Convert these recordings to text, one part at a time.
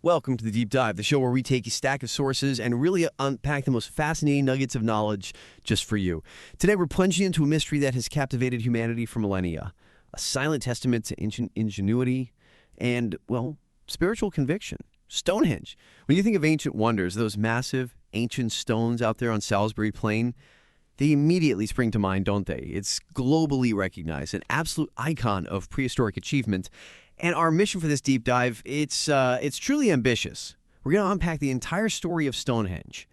Welcome to the Deep Dive, the show where we take a stack of sources and really unpack the most fascinating nuggets of knowledge just for you. Today we're plunging into a mystery that has captivated humanity for millennia, a silent testament to ancient ingenuity and, well, spiritual conviction. Stonehenge. When you think of ancient wonders, those massive ancient stones out there on Salisbury Plain, they immediately spring to mind, don't they? It's globally recognized, an absolute icon of prehistoric achievement. And our mission for this deep dive, it's truly ambitious. We're going to unpack the entire story of Stonehenge.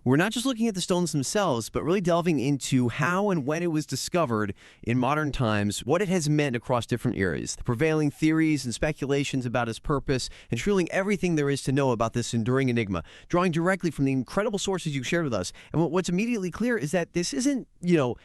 We're not just looking at the stones themselves, but really delving into how and when it was discovered in modern times, what it has meant across different eras, the prevailing theories and speculations about its purpose, and truly everything there is to know about this enduring enigma, drawing directly from the incredible sources you've shared with us. And what's immediately clear is that this isn't,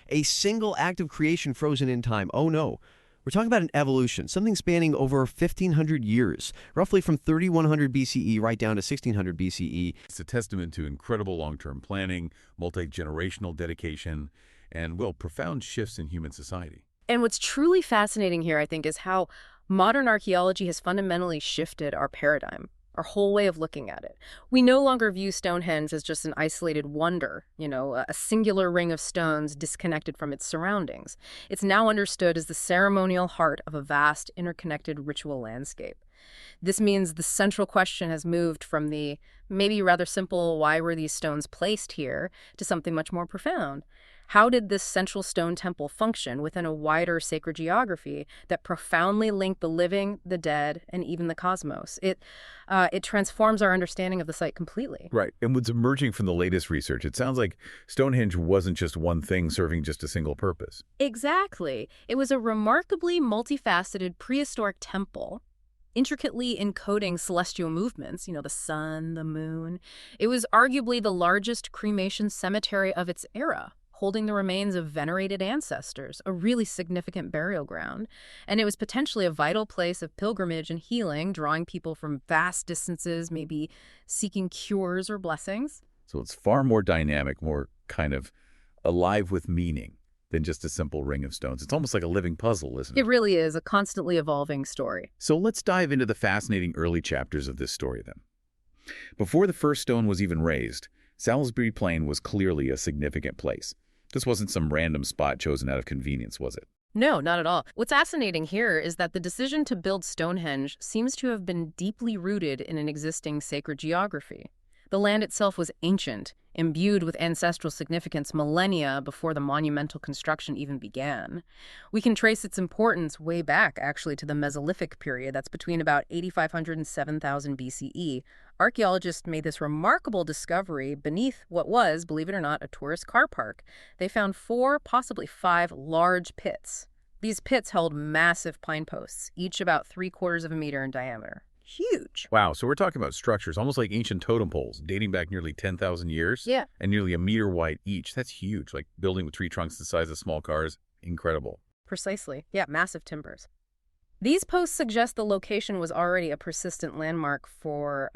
a single act of creation frozen in time. Oh no. We're talking about an evolution, something spanning over 1,500 years, roughly from 3100 BCE right down to 1600 BCE. It's a testament to incredible long-term planning, multi-generational dedication, and, well, profound shifts in human society. And what's truly fascinating here, I think, is how modern archaeology has fundamentally shifted our paradigm, our whole way of looking at it. We no longer view Stonehenge as just an isolated wonder, a singular ring of stones disconnected from its surroundings. It's now understood as the ceremonial heart of a vast, interconnected ritual landscape. This means the central question has moved from the maybe rather simple, why were these stones placed here, to something much more profound. How did this central stone temple function within a wider sacred geography that profoundly linked the living, the dead, and even the cosmos? It transforms our understanding of the site completely. Right. And what's emerging from the latest research, it sounds like Stonehenge wasn't just one thing serving just a single purpose. Exactly. It was a remarkably multifaceted prehistoric temple, intricately encoding celestial movements, the sun, the moon. It was arguably the largest cremation cemetery of its era, holding the remains of venerated ancestors, a really significant burial ground. And it was potentially a vital place of pilgrimage and healing, drawing people from vast distances, maybe seeking cures or blessings. So it's far more dynamic, more kind of alive with meaning than just a simple ring of stones. It's almost like a living puzzle, isn't it? It really is a constantly evolving story. So let's dive into the fascinating early chapters of this story then. Before the first stone was even raised, Salisbury Plain was clearly a significant place. This wasn't some random spot chosen out of convenience, was it? No, not at all. What's fascinating here is that the decision to build Stonehenge seems to have been deeply rooted in an existing sacred geography. The land itself was ancient, imbued with ancestral significance millennia before the monumental construction even began. We can trace its importance way back, actually, to the Mesolithic period. That's between about 8,500 and 7,000 BCE. Archaeologists made this remarkable discovery beneath what was, believe it or not, a tourist car park. They found 4, possibly 5 large pits. These pits held massive pine posts, each about 3/4 of a meter in diameter. Huge. Wow, so we're talking about structures almost like ancient totem poles dating back nearly 10,000 years. Yeah. And nearly a meter wide each. That's huge, like building with tree trunks the size of small cars. Incredible. Precisely. Yeah, massive timbers. These posts suggest the location was already a persistent landmark for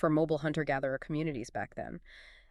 mobile hunter-gatherer communities back then.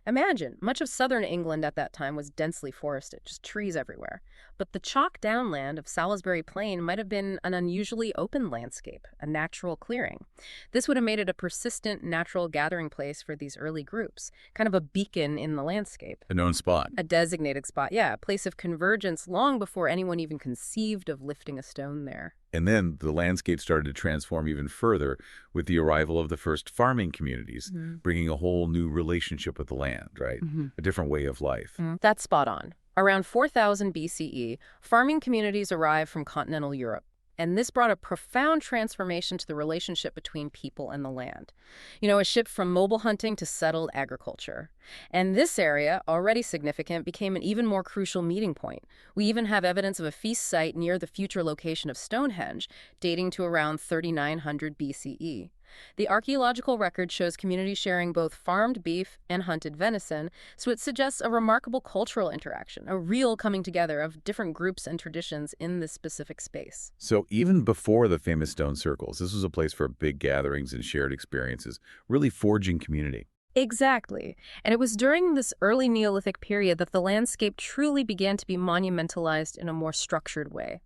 Imagine, much of southern England at that time was densely forested, just trees everywhere. But the chalk downland of Salisbury Plain might have been an unusually open landscape, a natural clearing. This would have made it a persistent natural gathering place for these early groups, kind of a beacon in the landscape. A known spot. A designated spot, yeah, a place of convergence long before anyone even conceived of lifting a stone there. And then the landscape started to transform even further with the arrival of the first farming communities, bringing a whole new relationship with the land, right? A different way of life. That's spot on. Around 4000 BCE, farming communities arrived from continental Europe. And this brought a profound transformation to the relationship between people and the land. A shift from mobile hunting to settled agriculture. And this area, already significant, became an even more crucial meeting point. We even have evidence of a feast site near the future location of Stonehenge, dating to around 3900 BCE. The archaeological record shows communities sharing both farmed beef and hunted venison, so it suggests a remarkable cultural interaction, a real coming together of different groups and traditions in this specific space. So even before the famous stone circles, this was a place for big gatherings and shared experiences, really forging community. Exactly. And it was during this early Neolithic period that the landscape truly began to be monumentalized in a more structured way.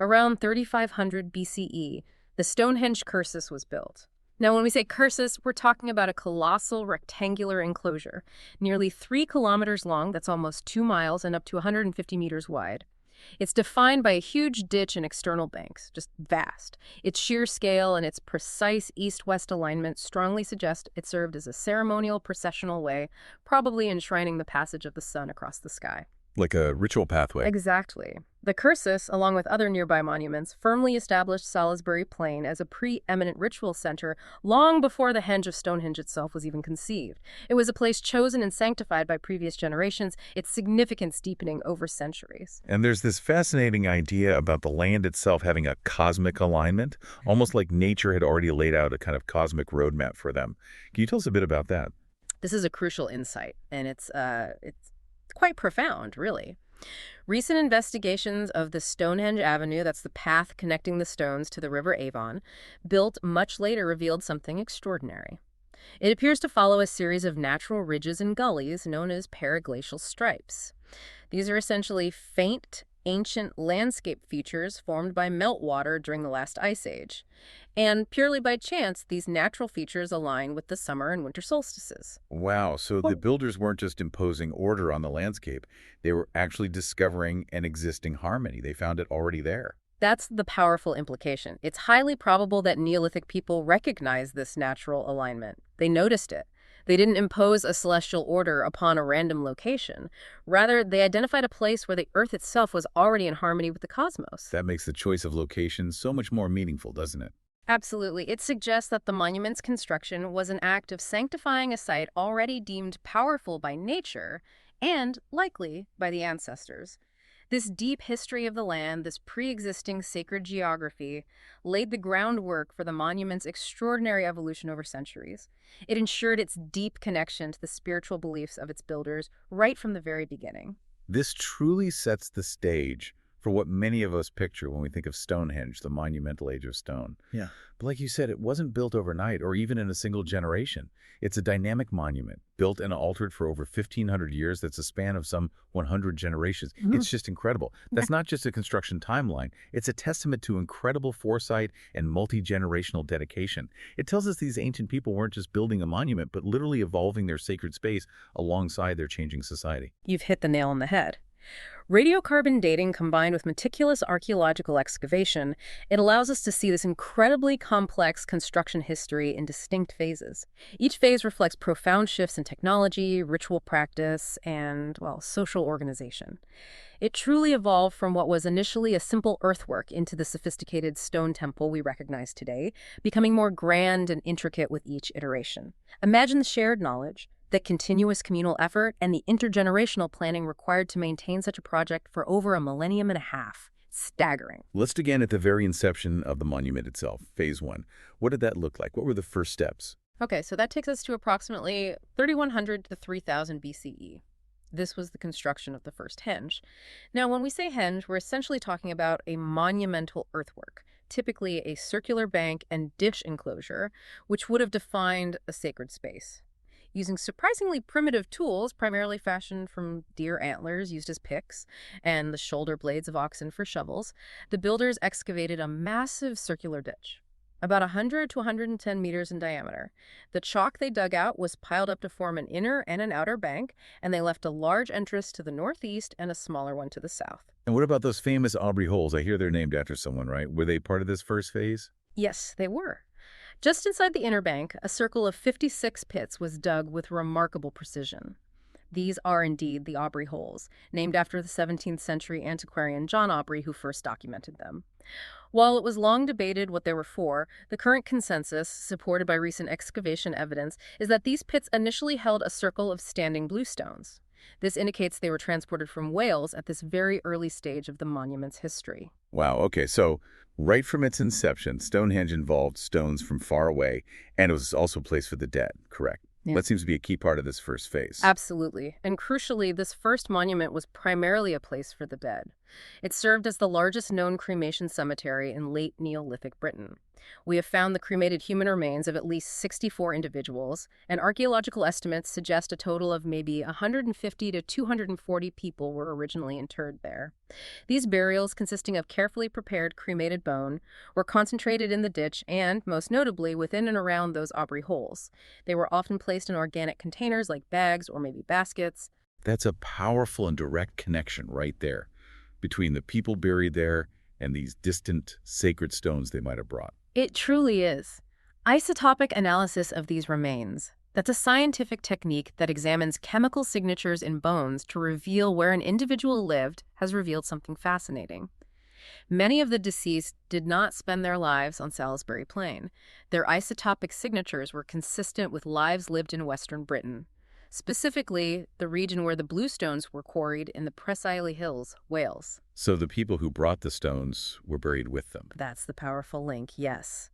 Around 3500 BCE, the Stonehenge cursus was built. Now, when we say cursus, we're talking about a colossal rectangular enclosure, nearly 3 kilometers long, that's almost 2 miles, and up to 150 meters wide. It's defined by a huge ditch and external banks, just vast. Its sheer scale and its precise east-west alignment strongly suggest it served as a ceremonial processional way, probably enshrining the passage of the sun across the sky. Like a ritual pathway. Exactly. The cursus, along with other nearby monuments, firmly established Salisbury Plain as a preeminent ritual center long before the henge of Stonehenge itself was even conceived. It was a place chosen and sanctified by previous generations, its significance deepening over centuries. And there's this fascinating idea about the land itself having a cosmic alignment, almost like nature had already laid out a kind of cosmic roadmap for them. Can you tell us a bit about that? This is a crucial insight, and it's quite profound, really. Recent investigations of the Stonehenge Avenue, that's the path connecting the stones to the River Avon, built much later, revealed something extraordinary. It appears to follow a series of natural ridges and gullies known as periglacial stripes. These are essentially faint, ancient landscape features formed by meltwater during the last ice age. And purely by chance, these natural features align with the summer and winter solstices. Wow, so the builders weren't just imposing order on the landscape. They were actually discovering an existing harmony. They found it already there. That's the powerful implication. It's highly probable that Neolithic people recognized this natural alignment. They noticed it. They didn't impose a celestial order upon a random location. Rather, they identified a place where the Earth itself was already in harmony with the cosmos. That makes the choice of location so much more meaningful, doesn't it? Absolutely. It suggests that the monument's construction was an act of sanctifying a site already deemed powerful by nature and, likely, by the ancestors. This deep history of the land, this pre-existing sacred geography, laid the groundwork for the monument's extraordinary evolution over centuries. It ensured its deep connection to the spiritual beliefs of its builders right from the very beginning. This truly sets the stage for what many of us picture when we think of Stonehenge, the monumental age of stone. Yeah. But like you said, it wasn't built overnight or even in a single generation. It's a dynamic monument, built and altered for over 1,500 years. That's a span of some 100 generations. It's just incredible. That's not just a construction timeline. It's a testament to incredible foresight and multi-generational dedication. It tells us these ancient people weren't just building a monument, but literally evolving their sacred space alongside their changing society. You've hit the nail on the head. Radiocarbon dating combined with meticulous archaeological excavation, it allows us to see this incredibly complex construction history in distinct phases. Each phase reflects profound shifts in technology, ritual practice, and, well, social organization. It truly evolved from what was initially a simple earthwork into the sophisticated stone temple we recognize today, becoming more grand and intricate with each iteration. Imagine the shared knowledge, the continuous communal effort, and the intergenerational planning required to maintain such a project for over a millennium and a half. Staggering. Let's begin at the very inception of the monument itself, phase 1. What did that look like? What were the first steps? Okay, so that takes us to approximately 3100 to 3000 BCE. This was the construction of the first henge. Now, when we say henge, we're essentially talking about a monumental earthwork, typically a circular bank and ditch enclosure, which would have defined a sacred space. Using surprisingly primitive tools, primarily fashioned from deer antlers used as picks and the shoulder blades of oxen for shovels, the builders excavated a massive circular ditch, about 100 to 110 meters in diameter. The chalk they dug out was piled up to form an inner and an outer bank, and they left a large entrance to the northeast and a smaller one to the south. And what about those famous Aubrey holes? I hear they're named after someone, right? Were they part of this first phase? Yes, they were. Just inside the inner bank, a circle of 56 pits was dug with remarkable precision. These are indeed the Aubrey holes, named after the 17th century antiquarian John Aubrey who first documented them. While it was long debated what they were for, the current consensus, supported by recent excavation evidence, is that these pits initially held a circle of standing bluestones. This indicates they were transported from Wales at this very early stage of the monument's history. Wow, okay, so right from its inception, Stonehenge involved stones from far away, and it was also a place for the dead, correct? Yeah. That seems to be a key part of this first phase. Absolutely. And crucially, this first monument was primarily a place for the dead. It served as the largest known cremation cemetery in late Neolithic Britain. We have found the cremated human remains of at least 64 individuals, and archaeological estimates suggest a total of maybe 150 to 240 people were originally interred there. These burials, consisting of carefully prepared cremated bone, were concentrated in the ditch and, most notably, within and around those Aubrey holes. They were often placed in organic containers like bags or maybe baskets. That's a powerful and direct connection right there between the people buried there and these distant sacred stones they might have brought. It truly is. Isotopic analysis of these remains. That's a scientific technique that examines chemical signatures in bones to reveal where an individual lived, has revealed something fascinating. Many of the deceased did not spend their lives on Salisbury Plain. Their isotopic signatures were consistent with lives lived in Western Britain, specifically the region where the bluestones were quarried in the Preseli Hills, Wales. So the people who brought the stones were buried with them. That's the powerful link, yes.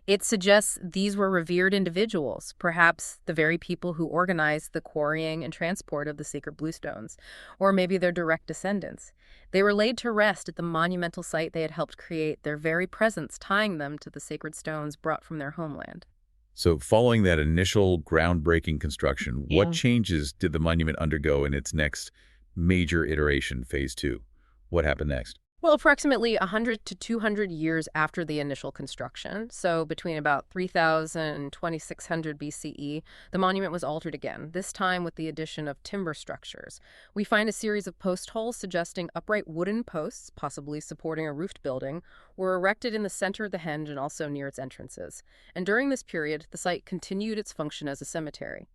It suggests these were revered individuals, perhaps the very people who organized the quarrying and transport of the sacred bluestones, or maybe their direct descendants. They were laid to rest at the monumental site they had helped create, their very presence tying them to the sacred stones brought from their homeland. So following that initial groundbreaking construction, Yeah. what changes did the monument undergo in its next major iteration, phase 2? What happened next? Well, approximately 100 to 200 years after the initial construction, so between about 3000 and 2600 BCE, the monument was altered again, this time with the addition of timber structures. We find a series of post holes suggesting upright wooden posts, possibly supporting a roofed building, were erected in the center of the henge and also near its entrances. And during this period, the site continued its function as a cemetery.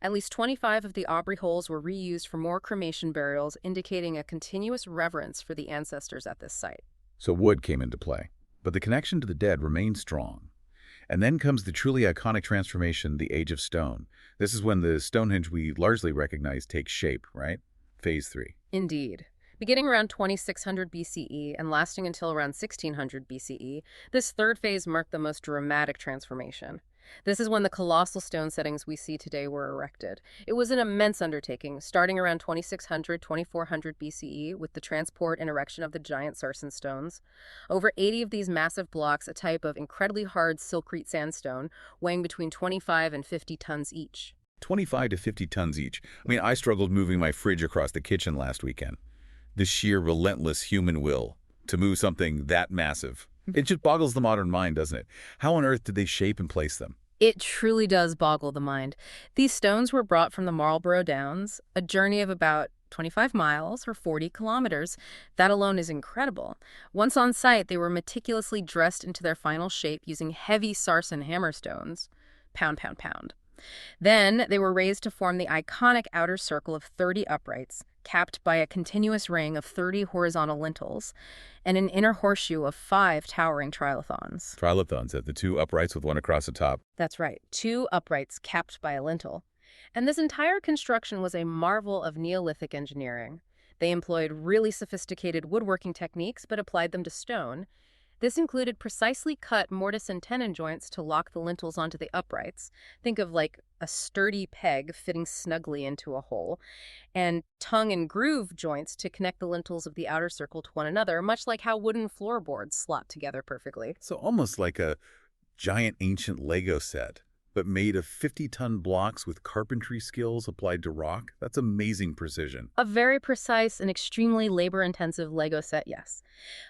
At least 25 of the Aubrey holes were reused for more cremation burials, indicating a continuous reverence for the ancestors at this site. So wood came into play, but the connection to the dead remained strong. And then comes the truly iconic transformation, the Age of Stone. This is when the Stonehenge we largely recognize takes shape, right? Phase 3. Indeed. Beginning around 2600 BCE and lasting until around 1600 BCE, this third phase marked the most dramatic transformation. This is when the colossal stone settings we see today were erected. It was an immense undertaking, starting around 2400 BCE with the transport and erection of the giant sarsen stones. Over 80 of these massive blocks, a type of incredibly hard silkrete sandstone, weighing between 25 and 50 tons each. 25 to 50 tons each. I mean, I struggled moving my fridge across the kitchen last weekend. The sheer relentless human will to move something that massive. It just boggles the modern mind, doesn't it? How on earth did they shape and place them? It truly does boggle the mind. These stones were brought from the Marlborough Downs, a journey of about 25 miles or 40 kilometers. That alone is incredible. Once on site, they were meticulously dressed into their final shape using heavy sarsen hammerstones. Pound, pound, pound. Then they were raised to form the iconic outer circle of 30 uprights, capped by a continuous ring of 30 horizontal lintels, and an inner horseshoe of 5 towering trilithons. Trilithons at the 2 uprights with one across the top. That's right, 2 uprights capped by a lintel. And this entire construction was a marvel of Neolithic engineering. They employed really sophisticated woodworking techniques, but applied them to stone. This included precisely cut mortise and tenon joints to lock the lintels onto the uprights. Think of like a sturdy peg fitting snugly into a hole, and tongue and groove joints to connect the lintels of the outer circle to one another, much like how wooden floorboards slot together perfectly. So almost like a giant ancient Lego set, but made of 50-ton blocks with carpentry skills applied to rock. That's amazing precision. A very precise and extremely labor-intensive Lego set, yes.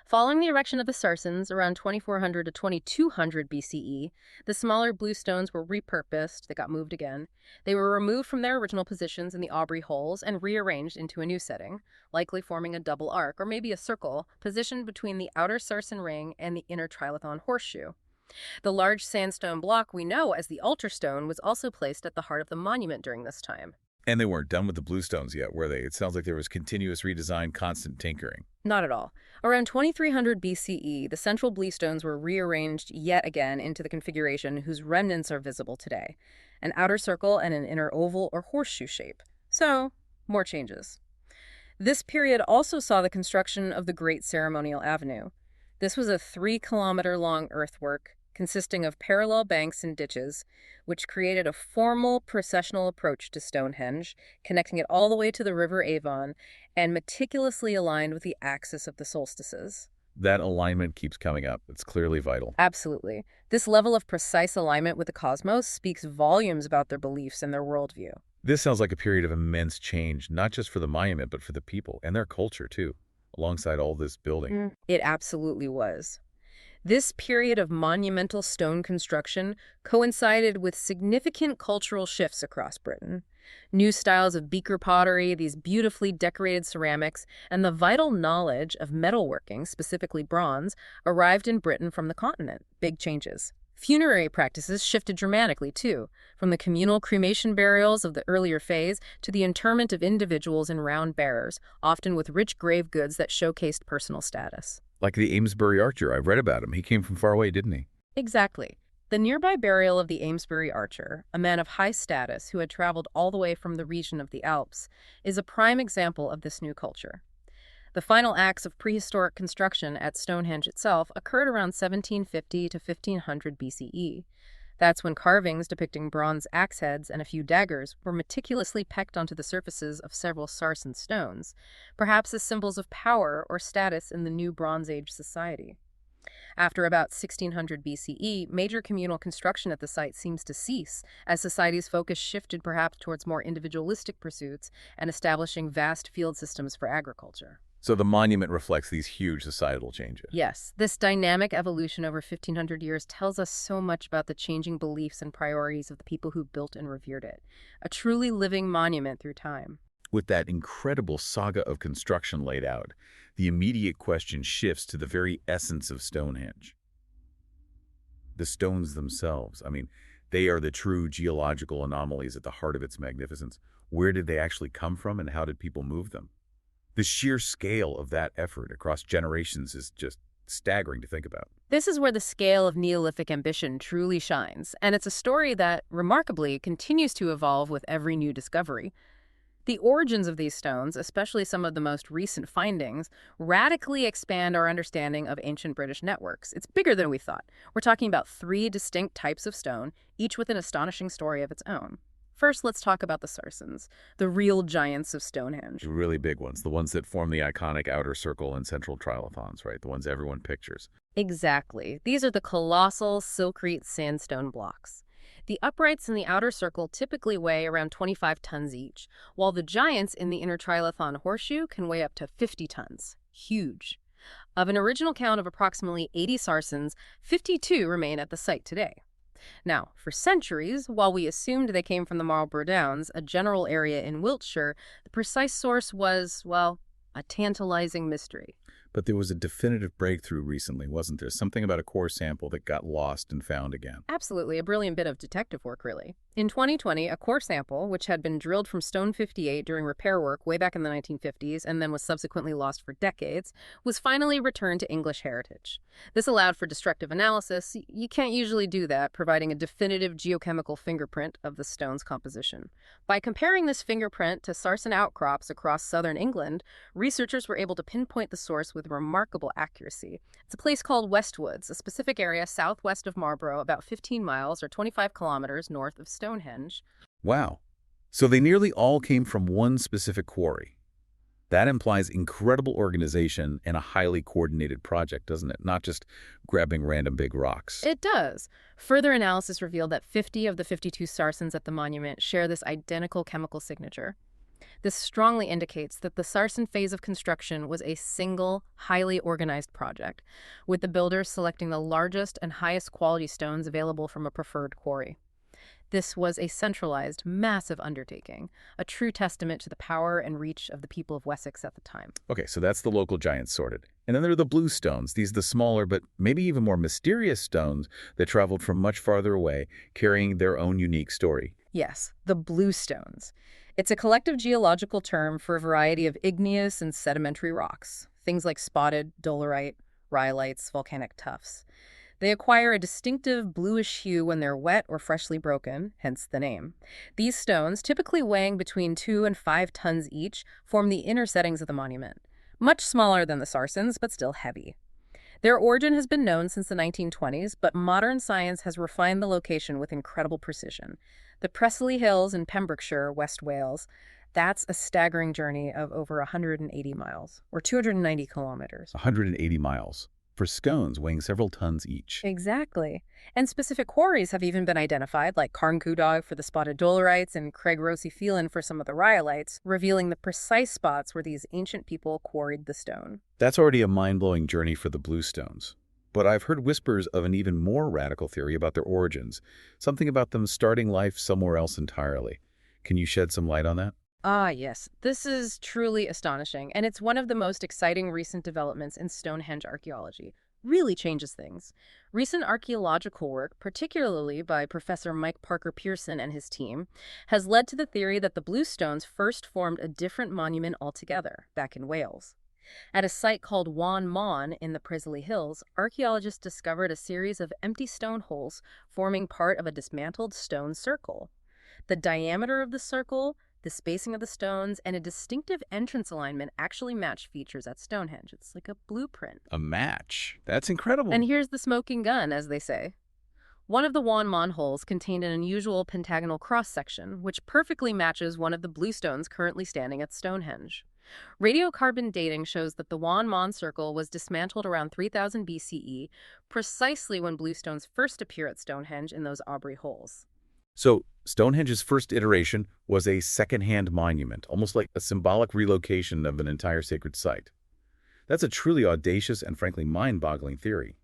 Following the erection of the sarsens around 2400 to 2200 BCE, the smaller blue stones were repurposed, they got moved again. They were removed from their original positions in the Aubrey holes and rearranged into a new setting, likely forming a double arc or maybe a circle, positioned between the outer sarsen ring and the inner trilithon horseshoe. The large sandstone block we know as the altar stone was also placed at the heart of the monument during this time. And they weren't done with the bluestones yet, were they? It sounds like there was continuous redesign, constant tinkering. Not at all. Around 2300 BCE, the central bluestones were rearranged yet again into the configuration whose remnants are visible today, an outer circle and an inner oval or horseshoe shape. So, more changes. This period also saw the construction of the Great Ceremonial Avenue. This was a 3-kilometer-long earthwork consisting of parallel banks and ditches, which created a formal processional approach to Stonehenge, connecting it all the way to the River Avon and meticulously aligned with the axis of the solstices. That alignment keeps coming up. It's clearly vital. Absolutely. This level of precise alignment with the cosmos speaks volumes about their beliefs and their worldview. This sounds like a period of immense change, not just for the monument, but for the people and their culture, too, alongside all this building. It absolutely was. This period of monumental stone construction coincided with significant cultural shifts across Britain. New styles of beaker pottery, these beautifully decorated ceramics, and the vital knowledge of metalworking, specifically bronze, arrived in Britain from the continent. Big changes. Funerary practices shifted dramatically, too, from the communal cremation burials of the earlier phase to the interment of individuals in round bearers, often with rich grave goods that showcased personal status. Like the Amesbury archer, I've read about him. He came from far away, didn't he? Exactly. The nearby burial of the Amesbury archer, a man of high status who had traveled all the way from the region of the Alps, is a prime example of this new culture. The final acts of prehistoric construction at Stonehenge itself occurred around 1750 to 1500 BCE. That's when carvings depicting bronze axe heads and a few daggers were meticulously pecked onto the surfaces of several sarsen stones, perhaps as symbols of power or status in the new Bronze Age society. After about 1600 BCE, major communal construction at the site seems to cease, as society's focus shifted perhaps towards more individualistic pursuits and establishing vast field systems for agriculture. So the monument reflects these huge societal changes. Yes, this dynamic evolution over 1,500 years tells us so much about the changing beliefs and priorities of the people who built and revered it. A truly living monument through time. With that incredible saga of construction laid out, the immediate question shifts to the very essence of Stonehenge. The stones themselves, they are the true geological anomalies at the heart of its magnificence. Where did they actually come from, and how did people move them? The sheer scale of that effort across generations is just staggering to think about. This is where the scale of Neolithic ambition truly shines, and it's a story that, remarkably, continues to evolve with every new discovery. The origins of these stones, especially some of the most recent findings, radically expand our understanding of ancient British networks. It's bigger than we thought. We're talking about 3 distinct types of stone, each with an astonishing story of its own. First, let's talk about the sarsens, the real giants of Stonehenge. The really big ones, the ones that form the iconic outer circle and central trilithons, right? The ones everyone pictures. Exactly. These are the colossal silkrete sandstone blocks. The uprights in the outer circle typically weigh around 25 tons each, while the giants in the inner trilithon horseshoe can weigh up to 50 tons. Huge. Of an original count of approximately 80 sarsens, 52 remain at the site today. Now, for centuries, while we assumed they came from the Marlborough Downs, a general area in Wiltshire, the precise source was, well, a tantalizing mystery. But there was a definitive breakthrough recently, wasn't there? Something about a core sample that got lost and found again. Absolutely, a brilliant bit of detective work, really. In 2020, a core sample, which had been drilled from Stone 58 during repair work way back in the 1950s and then was subsequently lost for decades, was finally returned to English heritage. This allowed for destructive analysis. You can't usually do that, providing a definitive geochemical fingerprint of the stone's composition. By comparing this fingerprint to sarsen outcrops across southern England, researchers were able to pinpoint the source with remarkable accuracy. It's a place called Westwoods, a specific area southwest of Marlborough, about 15 miles or 25 kilometers north of Stonehenge. Wow. So they nearly all came from one specific quarry. That implies incredible organization and a highly coordinated project, doesn't it? Not just grabbing random big rocks. It does. Further analysis revealed that 50 of the 52 sarsens at the monument share this identical chemical signature. This strongly indicates that the sarsen phase of construction was a single, highly organized project, with the builders selecting the largest and highest quality stones available from a preferred quarry. This was a centralized, massive undertaking, a true testament to the power and reach of the people of Wessex at the time. Okay, so that's the local giants sorted. And then there are the blue stones. These are the smaller, but maybe even more mysterious stones that traveled from much farther away, carrying their own unique story. Yes, the blue stones. It's a collective geological term for a variety of igneous and sedimentary rocks, things like spotted, dolerite, rhyolites, volcanic tuffs. They acquire a distinctive bluish hue when they're wet or freshly broken, hence the name. These stones, typically weighing between 2 and 5 tons each, form the inner settings of the monument. Much smaller than the sarsens, but still heavy. Their origin has been known since the 1920s, but modern science has refined the location with incredible precision. The Preseli Hills in Pembrokeshire, West Wales, that's a staggering journey of over 180 miles, or 290 kilometers. 180 miles. for stones weighing several tons each. Exactly. And specific quarries have even been identified, like Carncudog for the spotted dolerites and Craig Rosy-Phelan for some of the rhyolites, revealing the precise spots where these ancient people quarried the stone. That's already a mind-blowing journey for the bluestones. But I've heard whispers of an even more radical theory about their origins, something about them starting life somewhere else entirely. Can you shed some light on that? Ah, yes. This is truly astonishing, and it's one of the most exciting recent developments in Stonehenge archaeology. Really changes things. Recent archaeological work, particularly by Professor Mike Parker Pearson and his team, has led to the theory that the bluestones first formed a different monument altogether, back in Wales. At a site called Wan Mon in the Prisley Hills, archaeologists discovered a series of empty stone holes forming part of a dismantled stone circle. The diameter of the circle, the spacing of the stones, and a distinctive entrance alignment actually match features at Stonehenge. It's like a blueprint. A match. That's incredible. And here's the smoking gun, as they say. One of the Wan Mon holes contained an unusual pentagonal cross-section, which perfectly matches one of the bluestones currently standing at Stonehenge. Radiocarbon dating shows that the Wan Mon circle was dismantled around 3000 BCE, precisely when bluestones first appear at Stonehenge in those Aubrey holes. So Stonehenge's first iteration was a second-hand monument, almost like a symbolic relocation of an entire sacred site. That's a truly audacious and frankly mind-boggling theory.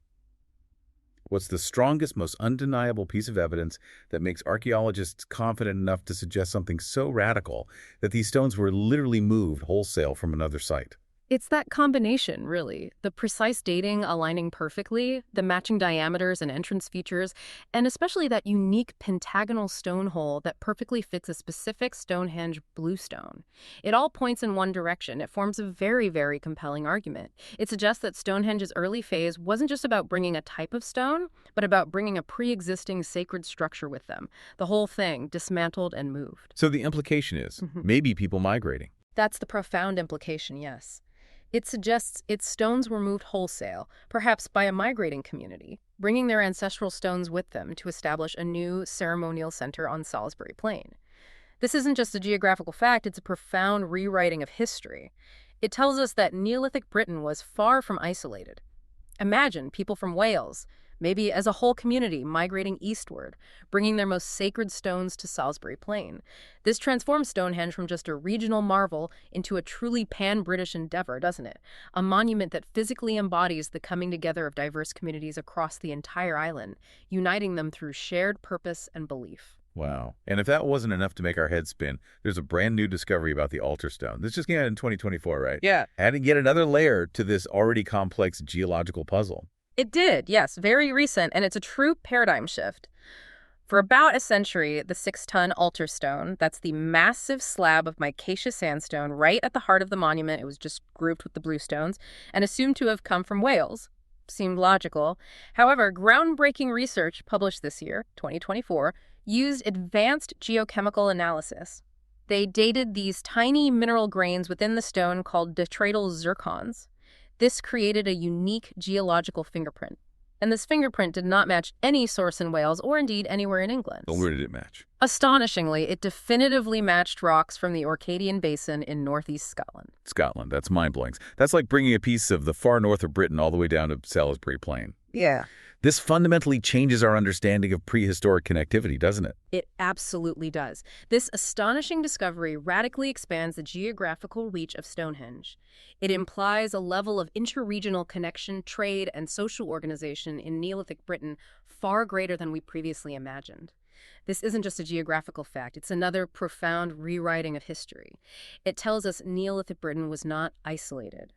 What's the strongest, most undeniable piece of evidence that makes archaeologists confident enough to suggest something so radical that these stones were literally moved wholesale from another site? It's that combination, really. The precise dating aligning perfectly, the matching diameters and entrance features, and especially that unique pentagonal stone hole that perfectly fits a specific Stonehenge bluestone. It all points in one direction. It forms a very, very compelling argument. It suggests that Stonehenge's early phase wasn't just about bringing a type of stone, but about bringing a pre-existing sacred structure with them. The whole thing dismantled and moved. So the implication is maybe people migrating. That's the profound implication, yes. It suggests its stones were moved wholesale, perhaps by a migrating community, bringing their ancestral stones with them to establish a new ceremonial center on Salisbury Plain. This isn't just a geographical fact, it's a profound rewriting of history. It tells us that Neolithic Britain was far from isolated. Imagine people from Wales, maybe as a whole community, migrating eastward, bringing their most sacred stones to Salisbury Plain. This transforms Stonehenge from just a regional marvel into a truly pan-British endeavor, doesn't it? A monument that physically embodies the coming together of diverse communities across the entire island, uniting them through shared purpose and belief. Wow. And if that wasn't enough to make our heads spin, there's a brand new discovery about the altar stone. This just came out in 2024, right? Yeah. Adding yet another layer to this already complex geological puzzle. It did, yes, very recent, and it's a true paradigm shift. For about a century, the 6-ton altar stone, that's the massive slab of micaceous sandstone right at the heart of the monument, it was just grouped with the bluestones, and assumed to have come from Wales. Seemed logical. However, groundbreaking research published this year, 2024, used advanced geochemical analysis. They dated these tiny mineral grains within the stone called detrital zircons. This created a unique geological fingerprint. And this fingerprint did not match any source in Wales or indeed anywhere in England. Well, where did it match? Astonishingly, it definitively matched rocks from the Orcadian Basin in northeast Scotland. Scotland, that's mind-blowing. That's like bringing a piece of the far north of Britain all the way down to Salisbury Plain. Yeah. This fundamentally changes our understanding of prehistoric connectivity, doesn't it? It absolutely does. This astonishing discovery radically expands the geographical reach of Stonehenge. It implies a level of interregional connection, trade, and social organization in Neolithic Britain far greater than we previously imagined. This isn't just a geographical fact, it's another profound rewriting of history. It tells us Neolithic Britain was not isolated.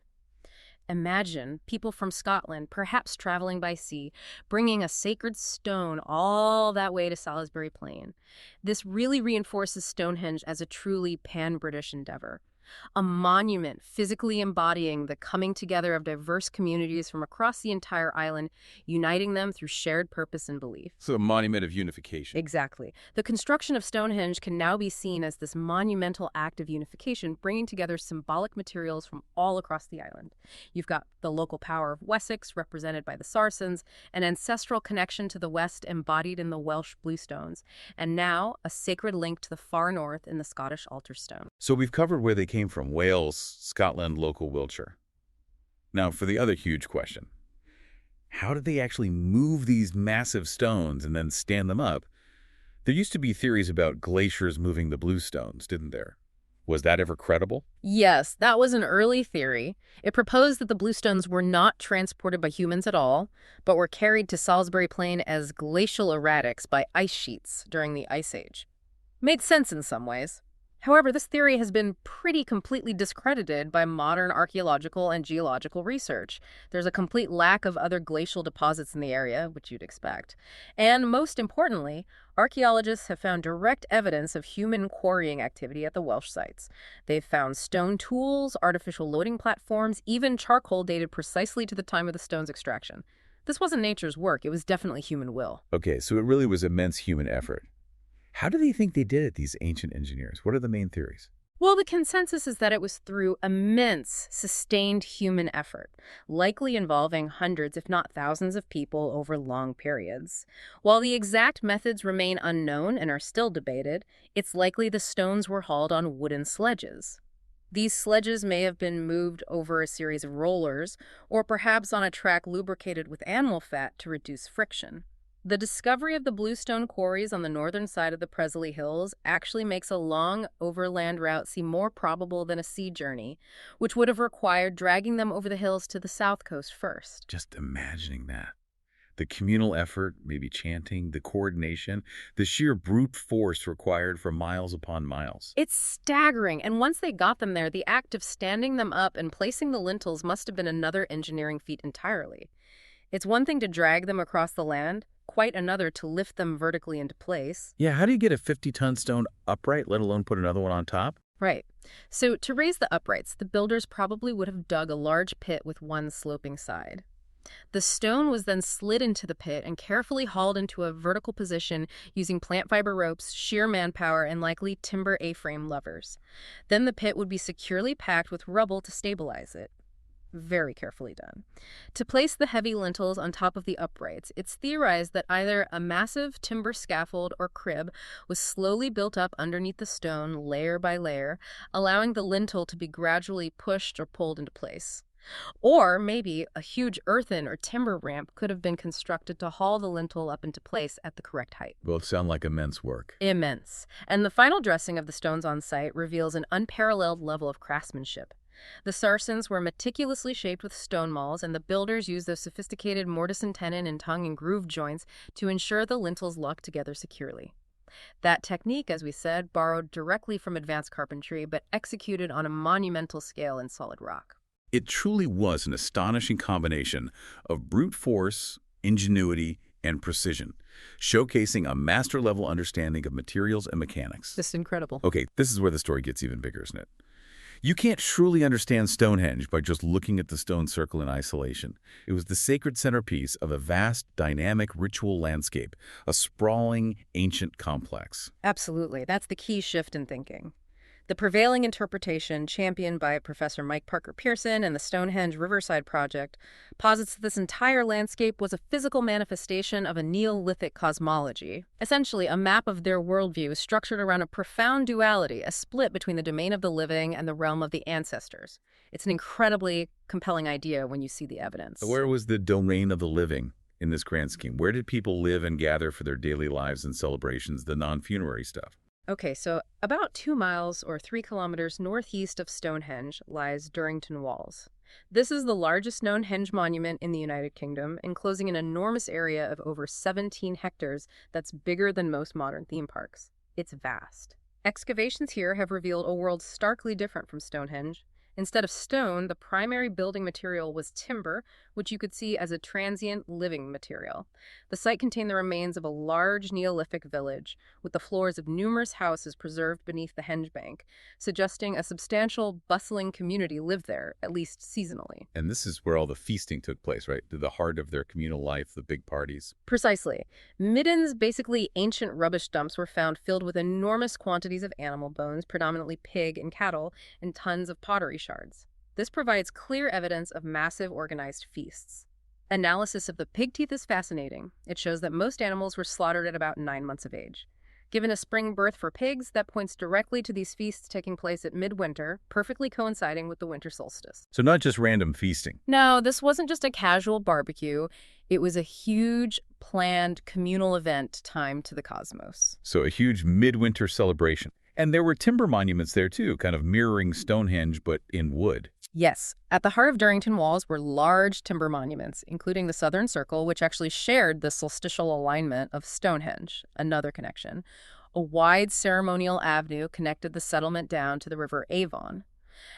Imagine people from Scotland, perhaps traveling by sea, bringing a sacred stone all that way to Salisbury Plain. This really reinforces Stonehenge as a truly pan-British endeavor. A monument physically embodying the coming together of diverse communities from across the entire island, uniting them through shared purpose and belief. So a monument of unification. Exactly. The construction of Stonehenge can now be seen as this monumental act of unification, bringing together symbolic materials from all across the island. You've got the local power of Wessex, represented by the Sarsens, an ancestral connection to the west embodied in the Welsh bluestones, and now a sacred link to the far north in the Scottish altar stone. So we've covered where they came from: Wales, Scotland, local Wiltshire. Now for the other huge question. How did they actually move these massive stones and then stand them up? There used to be theories about glaciers moving the bluestones, didn't there? Was that ever credible? Yes, that was an early theory. It proposed that the bluestones were not transported by humans at all, but were carried to Salisbury Plain as glacial erratics by ice sheets during the Ice Age. Made sense in some ways. However, this theory has been pretty completely discredited by modern archaeological and geological research. There's a complete lack of other glacial deposits in the area, which you'd expect. And most importantly, archaeologists have found direct evidence of human quarrying activity at the Welsh sites. They've found stone tools, artificial loading platforms, even charcoal dated precisely to the time of the stone's extraction. This wasn't nature's work, it was definitely human will. Okay, so it really was immense human effort. How do they think they did it, these ancient engineers? What are the main theories? Well, the consensus is that it was through immense, sustained human effort, likely involving hundreds, if not thousands, of people over long periods. While the exact methods remain unknown and are still debated, it's likely the stones were hauled on wooden sledges. These sledges may have been moved over a series of rollers, or perhaps on a track lubricated with animal fat to reduce friction. The discovery of the bluestone quarries on the northern side of the Presley Hills actually makes a long overland route seem more probable than a sea journey, which would have required dragging them over the hills to the south coast first. Just imagining that. The communal effort, maybe chanting, the coordination, the sheer brute force required for miles upon miles. It's staggering, and once they got them there, the act of standing them up and placing the lintels must have been another engineering feat entirely. It's one thing to drag them across the land, quite another to lift them vertically into place. Yeah, how do you get a 50-ton stone upright, let alone put another one on top? Right. So to raise the uprights, the builders probably would have dug a large pit with one sloping side. The stone was then slid into the pit and carefully hauled into a vertical position using plant fiber ropes, sheer manpower, and likely timber A-frame levers. Then the pit would be securely packed with rubble to stabilize it. Very carefully done. To place the heavy lintels on top of the uprights, it's theorized that either a massive timber scaffold or crib was slowly built up underneath the stone layer by layer, allowing the lintel to be gradually pushed or pulled into place. Or maybe a huge earthen or timber ramp could have been constructed to haul the lintel up into place at the correct height. Both sound like immense work. Immense. And the final dressing of the stones on site reveals an unparalleled level of craftsmanship. The sarcens were meticulously shaped with stone mauls, and the builders used those sophisticated mortise and tenon and tongue and groove joints to ensure the lintels locked together securely. That technique, as we said, borrowed directly from advanced carpentry, but executed on a monumental scale in solid rock. It truly was an astonishing combination of brute force, ingenuity, and precision, showcasing a master-level understanding of materials and mechanics. Just incredible. Okay, this is where the story gets even bigger, isn't it? You can't truly understand Stonehenge by just looking at the stone circle in isolation. It was the sacred centerpiece of a vast, dynamic ritual landscape, a sprawling, ancient complex. Absolutely. That's the key shift in thinking. The prevailing interpretation, championed by Professor Mike Parker Pearson and the Stonehenge Riverside Project, posits that this entire landscape was a physical manifestation of a Neolithic cosmology, essentially a map of their worldview structured around a profound duality, a split between the domain of the living and the realm of the ancestors. It's an incredibly compelling idea when you see the evidence. Where was the domain of the living in this grand scheme? Where did people live and gather for their daily lives and celebrations, the non-funerary stuff? Okay, so about 2 miles or 3 kilometers northeast of Stonehenge lies Durrington Walls. This is the largest known henge monument in the United Kingdom, enclosing an enormous area of over 17 hectares that's bigger than most modern theme parks. It's vast. Excavations here have revealed a world starkly different from Stonehenge. Instead of stone, the primary building material was timber, which you could see as a transient living material. The site contained the remains of a large Neolithic village, with the floors of numerous houses preserved beneath the henge bank, suggesting a substantial, bustling community lived there, at least seasonally. And this is where all the feasting took place, right? The heart of their communal life, the big parties. Precisely. Middens, basically ancient rubbish dumps, were found filled with enormous quantities of animal bones, predominantly pig and cattle, and tons of pottery shards. This provides clear evidence of massive organized feasts. Analysis of the pig teeth is fascinating. It shows that most animals were slaughtered at about 9 months of age. given a spring birth for pigs that points directly to these feasts taking place at midwinter, perfectly coinciding with the winter solstice. So not just random feasting. No, this wasn't just a casual barbecue. It was a huge, planned communal event timed to the cosmos. So a huge midwinter celebration. And there were timber monuments there too, kind of mirroring Stonehenge, but in wood. Yes, at the heart of Durrington Walls were large timber monuments, including the Southern Circle, which actually shared the solstitial alignment of Stonehenge, another connection. A wide ceremonial avenue connected the settlement down to the River Avon.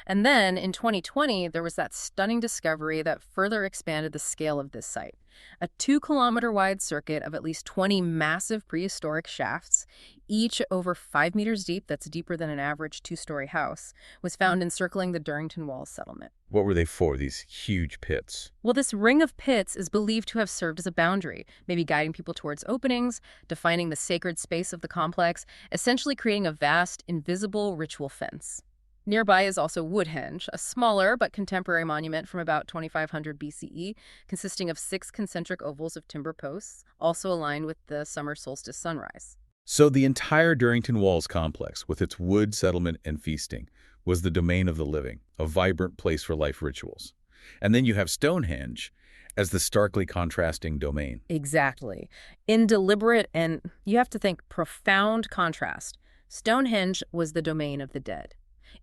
And then, in 2020, there was that stunning discovery that further expanded the scale of this site. A 2-kilometer-wide circuit of at least 20 massive prehistoric shafts, each over 5 meters deep, that's deeper than an average 2-story house, was found encircling the Durrington Walls settlement. What were they for, these huge pits? Well, this ring of pits is believed to have served as a boundary, maybe guiding people towards openings, defining the sacred space of the complex, essentially creating a vast, invisible ritual fence. Nearby is also Woodhenge, a smaller but contemporary monument from about 2500 BCE, consisting of 6 concentric ovals of timber posts, also aligned with the summer solstice sunrise. So the entire Durrington Walls complex, with its wood settlement and feasting, was the domain of the living, a vibrant place for life rituals. And then you have Stonehenge as the starkly contrasting domain. Exactly. In deliberate and, you have to think, profound contrast, Stonehenge was the domain of the dead.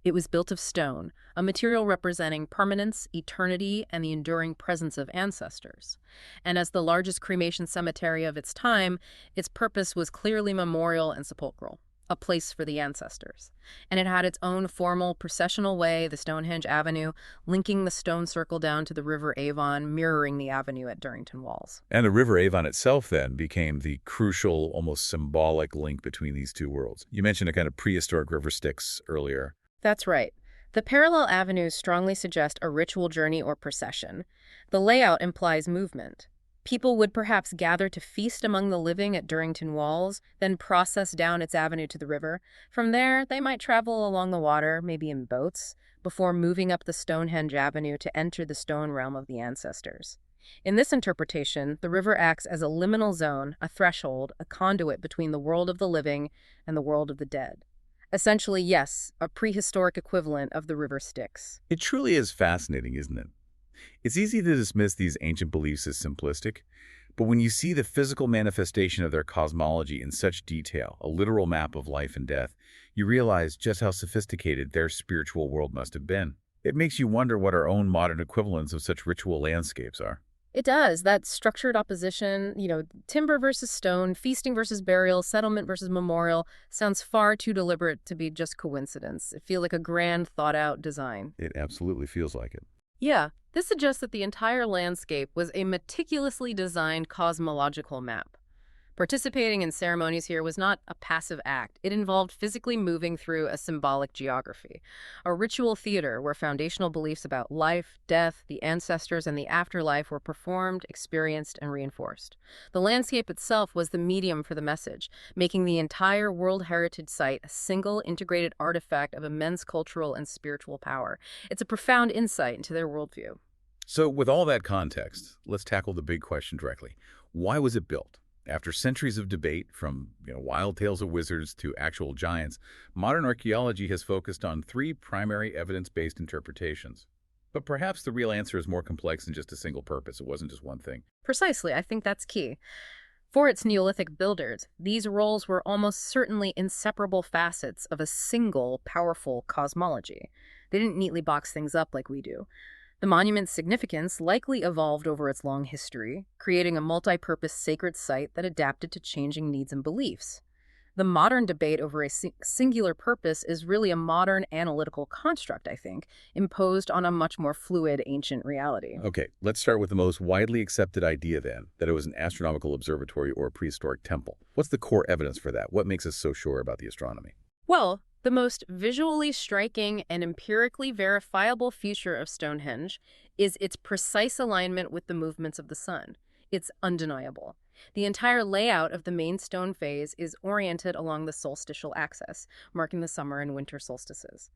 It was built of stone, a material representing permanence, eternity, and the enduring presence of ancestors. And as the largest cremation cemetery of its time, its purpose was clearly memorial and sepulchral, a place for the ancestors. And it had its own formal processional way, the Stonehenge Avenue, linking the stone circle down to the River Avon, mirroring the avenue at Durrington Walls. And the River Avon itself then became the crucial, almost symbolic link between these two worlds. You mentioned a kind of prehistoric river Styx earlier. That's right. The parallel avenues strongly suggest a ritual journey or procession. The layout implies movement. People would perhaps gather to feast among the living at Durrington Walls, then process down its avenue to the river. From there, they might travel along the water, maybe in boats, before moving up the Stonehenge Avenue to enter the stone realm of the ancestors. In this interpretation, the river acts as a liminal zone, a threshold, a conduit between the world of the living and the world of the dead. Essentially, yes, a prehistoric equivalent of the river Styx. It truly is fascinating, isn't it? It's easy to dismiss these ancient beliefs as simplistic, but when you see the physical manifestation of their cosmology in such detail, a literal map of life and death, you realize just how sophisticated their spiritual world must have been. It makes you wonder what our own modern equivalents of such ritual landscapes are. It does. That structured opposition, timber versus stone, feasting versus burial, settlement versus memorial, sounds far too deliberate to be just coincidence. It feels like a grand, thought-out design. It absolutely feels like it. Yeah, this suggests that the entire landscape was a meticulously designed cosmological map. Participating in ceremonies here was not a passive act. It involved physically moving through a symbolic geography, a ritual theater where foundational beliefs about life, death, the ancestors, and the afterlife were performed, experienced, and reinforced. The landscape itself was the medium for the message, making the entire World Heritage Site a single integrated artifact of immense cultural and spiritual power. It's a profound insight into their worldview. So with all that context, let's tackle the big question directly. Why was it built? After centuries of debate, from wild tales of wizards to actual giants, modern archaeology has focused on 3 primary evidence-based interpretations. But perhaps the real answer is more complex than just a single purpose. It wasn't just one thing. Precisely, I think that's key. For its Neolithic builders, these roles were almost certainly inseparable facets of a single, powerful cosmology. They didn't neatly box things up like we do. The monument's significance likely evolved over its long history, creating a multi-purpose sacred site that adapted to changing needs and beliefs. The modern debate over a singular purpose is really a modern analytical construct, I think, imposed on a much more fluid ancient reality. Okay, let's start with the most widely accepted idea then, that it was an astronomical observatory or a prehistoric temple. What's the core evidence for that? What makes us so sure about the astronomy? Well, the most visually striking and empirically verifiable feature of Stonehenge is its precise alignment with the movements of the sun. It's undeniable. The entire layout of the main stone phase is oriented along the solstitial axis, marking the summer and winter solstices.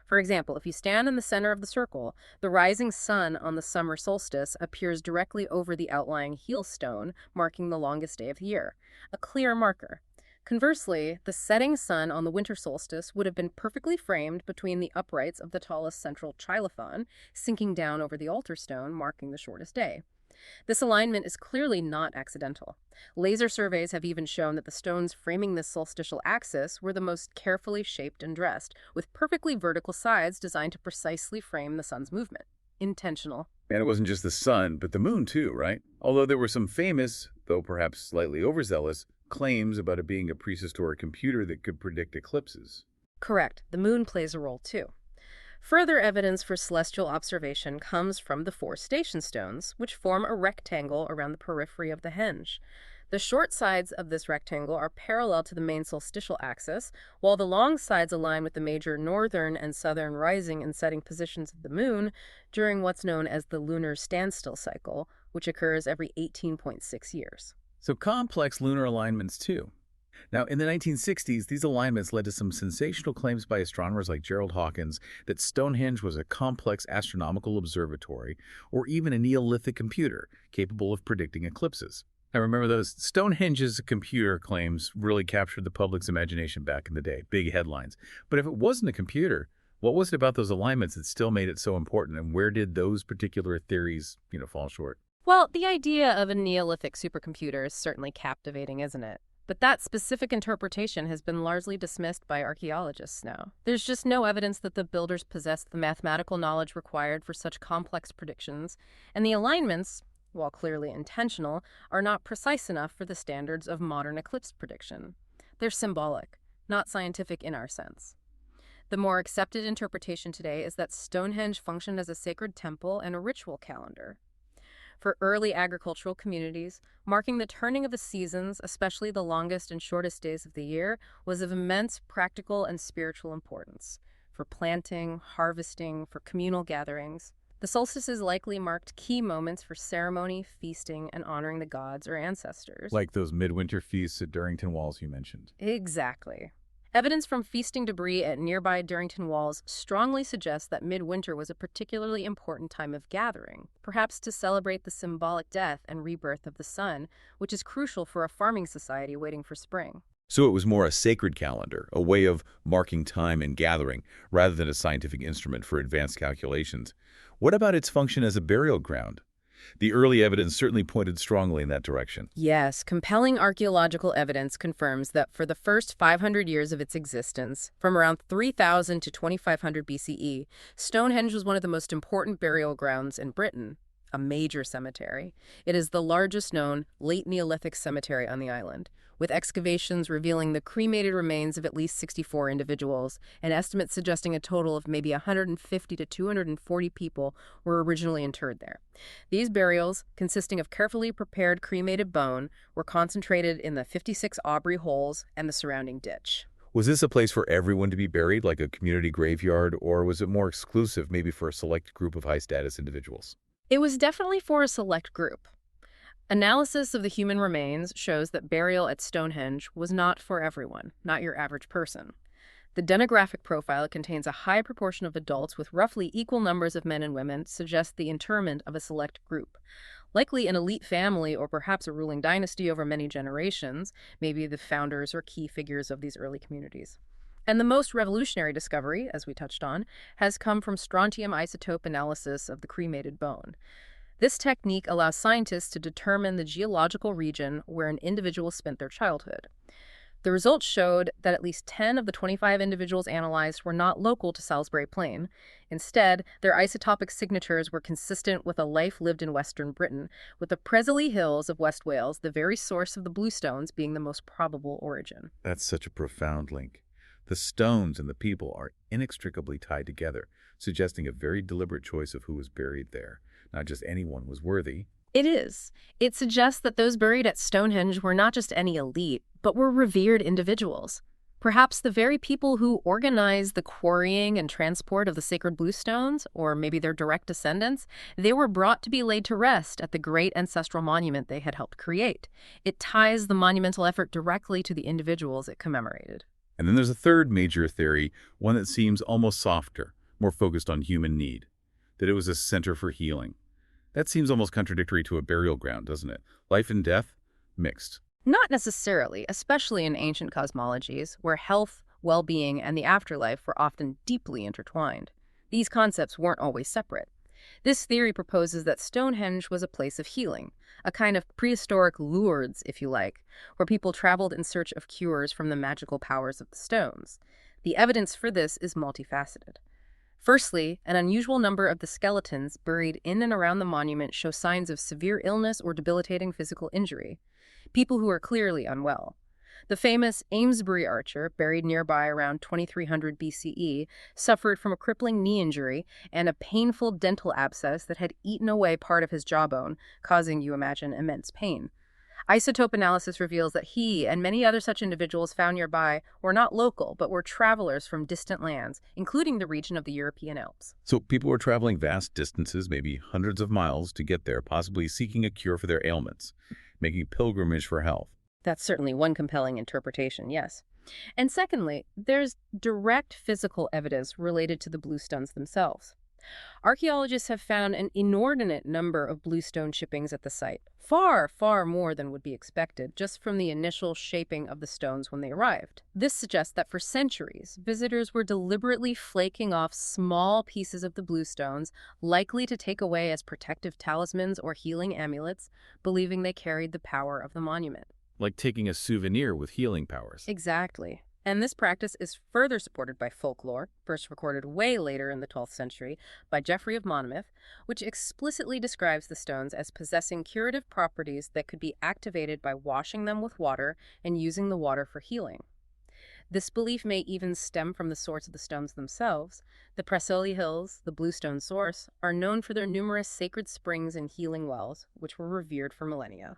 For example, if you stand in the center of the circle, the rising sun on the summer solstice appears directly over the outlying heel stone, marking the longest day of the year. A clear marker. Conversely, the setting sun on the winter solstice would have been perfectly framed between the uprights of the tallest central chilophon, sinking down over the altar stone, marking the shortest day. This alignment is clearly not accidental. Laser surveys have even shown that the stones framing this solstitial axis were the most carefully shaped and dressed, with perfectly vertical sides designed to precisely frame the sun's movement. Intentional. And it wasn't just the sun, but the moon too, right? Although there were some famous, though perhaps slightly overzealous, claims about it being a prehistoric computer that could predict eclipses. Correct. The moon plays a role too. Further evidence for celestial observation comes from the 4 station stones, which form a rectangle around the periphery of the henge. The short sides of this rectangle are parallel to the main solstitial axis, while the long sides align with the major northern and southern rising and setting positions of the moon during what's known as the lunar standstill cycle, which occurs every 18.6 years. So complex lunar alignments too. Now, in the 1960s, these alignments led to some sensational claims by astronomers like Gerald Hawkins that Stonehenge was a complex astronomical observatory or even a Neolithic computer capable of predicting eclipses. I remember those. Stonehenge's computer claims really captured the public's imagination back in the day, big headlines. But if it wasn't a computer, what was it about those alignments that still made it so important, and where did those particular theories, fall short? Well, the idea of a Neolithic supercomputer is certainly captivating, isn't it? But that specific interpretation has been largely dismissed by archaeologists now. There's just no evidence that the builders possessed the mathematical knowledge required for such complex predictions, and the alignments, while clearly intentional, are not precise enough for the standards of modern eclipse prediction. They're symbolic, not scientific in our sense. The more accepted interpretation today is that Stonehenge functioned as a sacred temple and a ritual calendar. For early agricultural communities, marking the turning of the seasons, especially the longest and shortest days of the year, was of immense practical and spiritual importance. For planting, harvesting, for communal gatherings, the solstices likely marked key moments for ceremony, feasting, and honoring the gods or ancestors. Like those midwinter feasts at Durrington Walls you mentioned. Exactly. Evidence from feasting debris at nearby Durrington Walls strongly suggests that midwinter was a particularly important time of gathering, perhaps to celebrate the symbolic death and rebirth of the sun, which is crucial for a farming society waiting for spring. So it was more a sacred calendar, a way of marking time and gathering, rather than a scientific instrument for advanced calculations. What about its function as a burial ground? The early evidence certainly pointed strongly in that direction. Yes, compelling archaeological evidence confirms that for the first 500 years of its existence, from around 3000 to 2500 BCE, Stonehenge was one of the most important burial grounds in Britain, a major cemetery. It is the largest known late Neolithic cemetery on the island, with excavations revealing the cremated remains of at least 64 individuals, and estimates suggesting a total of maybe 150 to 240 people were originally interred there. These burials, consisting of carefully prepared cremated bone, were concentrated in the 56 Aubrey holes and the surrounding ditch. Was this a place for everyone to be buried, like a community graveyard, or was it more exclusive, maybe for a select group of high-status individuals? It was definitely for a select group. Analysis of the human remains shows that burial at Stonehenge was not for everyone, not your average person. The demographic profile contains a high proportion of adults with roughly equal numbers of men and women, suggests the interment of a select group. Likely an elite family or perhaps a ruling dynasty over many generations, maybe the founders or key figures of these early communities. And the most revolutionary discovery, as we touched on, has come from strontium isotope analysis of the cremated bone. This technique allows scientists to determine the geological region where an individual spent their childhood. The results showed that at least 10 of the 25 individuals analyzed were not local to Salisbury Plain. Instead, their isotopic signatures were consistent with a life lived in Western Britain, with the Presley Hills of West Wales, the very source of the bluestones, being the most probable origin. That's such a profound link. The stones and the people are inextricably tied together, suggesting a very deliberate choice of who was buried there. Not just anyone was worthy. It is. It suggests that those buried at Stonehenge were not just any elite, but were revered individuals. Perhaps the very people who organized the quarrying and transport of the sacred bluestones, or maybe their direct descendants, they were brought to be laid to rest at the great ancestral monument they had helped create. It ties the monumental effort directly to the individuals it commemorated. And then there's a third major theory, one that seems almost softer, more focused on human need, that it was a center for healing. That seems almost contradictory to a burial ground, doesn't it? Life and death, mixed. Not necessarily, especially in ancient cosmologies, where health, well-being, and the afterlife were often deeply intertwined. These concepts weren't always separate. This theory proposes that Stonehenge was a place of healing, a kind of prehistoric Lourdes, if you like, where people traveled in search of cures from the magical powers of the stones. The evidence for this is multifaceted. Firstly, an unusual number of the skeletons buried in and around the monument show signs of severe illness or debilitating physical injury, people who are clearly unwell. The famous Amesbury archer, buried nearby around 2300 BCE, suffered from a crippling knee injury and a painful dental abscess that had eaten away part of his jawbone, causing, you imagine, immense pain. Isotope analysis reveals that he and many other such individuals found nearby were not local, but were travelers from distant lands, including the region of the European Alps. So people were traveling vast distances, maybe hundreds of miles, to get there, possibly seeking a cure for their ailments, making pilgrimage for health. That's certainly one compelling interpretation, yes. And secondly, there's direct physical evidence related to the bluestones themselves. Archaeologists have found an inordinate number of bluestone chippings at the site, far, far more than would be expected just from the initial shaping of the stones when they arrived. This suggests that for centuries, visitors were deliberately flaking off small pieces of the bluestones, likely to take away as protective talismans or healing amulets, believing they carried the power of the monument. Like taking a souvenir with healing powers. Exactly. And this practice is further supported by folklore, first recorded way later in the 12th century by Geoffrey of Monmouth, which explicitly describes the stones as possessing curative properties that could be activated by washing them with water and using the water for healing. This belief may even stem from the source of the stones themselves. The Preseli Hills, the bluestone source, are known for their numerous sacred springs and healing wells, which were revered for millennia.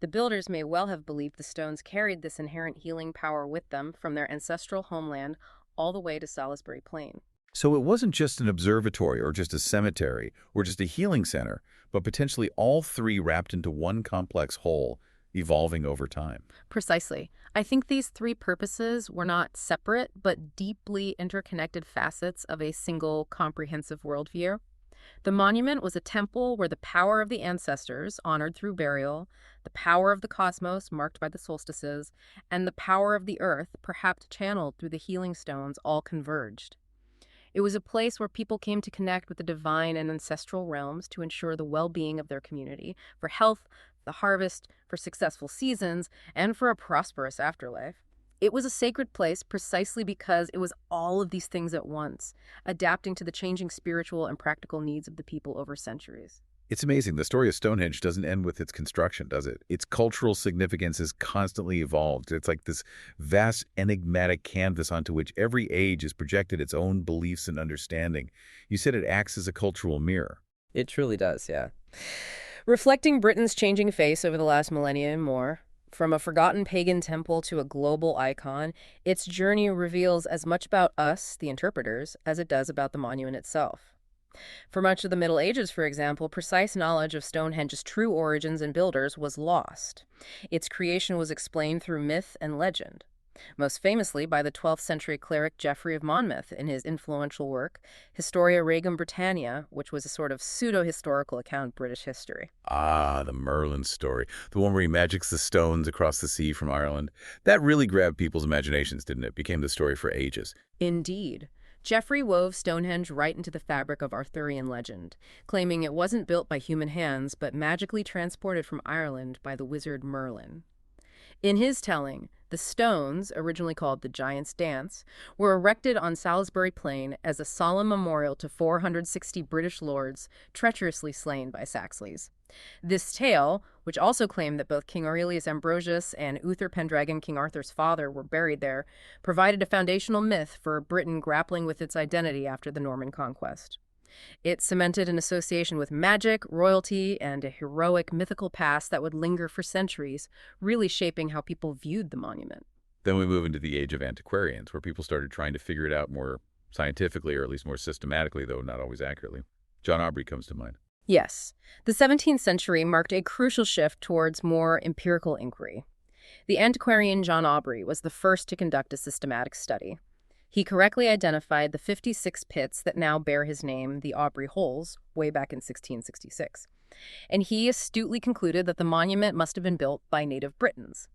The builders may well have believed the stones carried this inherent healing power with them from their ancestral homeland all the way to Salisbury Plain. So it wasn't just an observatory or just a cemetery or just a healing center, but potentially all three wrapped into one complex whole, evolving over time. Precisely. I think these three purposes were not separate, but deeply interconnected facets of a single comprehensive worldview. The monument was a temple where the power of the ancestors, honored through burial, the power of the cosmos, marked by the solstices, and the power of the earth, perhaps channeled through the healing stones, all converged. It was a place where people came to connect with the divine and ancestral realms to ensure the well-being of their community, for health, the harvest, for successful seasons, and for a prosperous afterlife. It was a sacred place precisely because it was all of these things at once, adapting to the changing spiritual and practical needs of the people over centuries. It's amazing. The story of Stonehenge doesn't end with its construction, does it? Its cultural significance has constantly evolved. It's like this vast, enigmatic canvas onto which every age has projected its own beliefs and understanding. You said it acts as a cultural mirror. It truly does, yeah. Reflecting Britain's changing face over the last millennia and more, from a forgotten pagan temple to a global icon, its journey reveals as much about us, the interpreters, as it does about the monument itself. For much of the Middle Ages, for example, precise knowledge of Stonehenge's true origins and builders was lost. Its creation was explained through myth and legend, most famously by the 12th century cleric Geoffrey of Monmouth in his influential work, Historia Regum Britannia, which was a sort of pseudo-historical account of British history. Ah, the Merlin story. The one where he magics the stones across the sea from Ireland. That really grabbed people's imaginations, didn't it? Became the story for ages. Indeed. Geoffrey wove Stonehenge right into the fabric of Arthurian legend, claiming it wasn't built by human hands, but magically transported from Ireland by the wizard Merlin. In his telling, the stones, originally called the Giant's Dance, were erected on Salisbury Plain as a solemn memorial to 460 British lords treacherously slain by Saxleys. This tale, which also claimed that both King Aurelius Ambrosius and Uther Pendragon, King Arthur's father, were buried there, provided a foundational myth for Britain grappling with its identity after the Norman conquest. It cemented an association with magic, royalty, and a heroic mythical past that would linger for centuries, really shaping how people viewed the monument. Then we move into the age of antiquarians, where people started trying to figure it out more scientifically, or at least more systematically, though not always accurately. John Aubrey comes to mind. Yes, the 17th century marked a crucial shift towards more empirical inquiry. The antiquarian John Aubrey was the first to conduct a systematic study. He correctly identified the 56 pits that now bear his name, the Aubrey Holes, way back in 1666. And he astutely concluded that the monument must have been built by native Britons.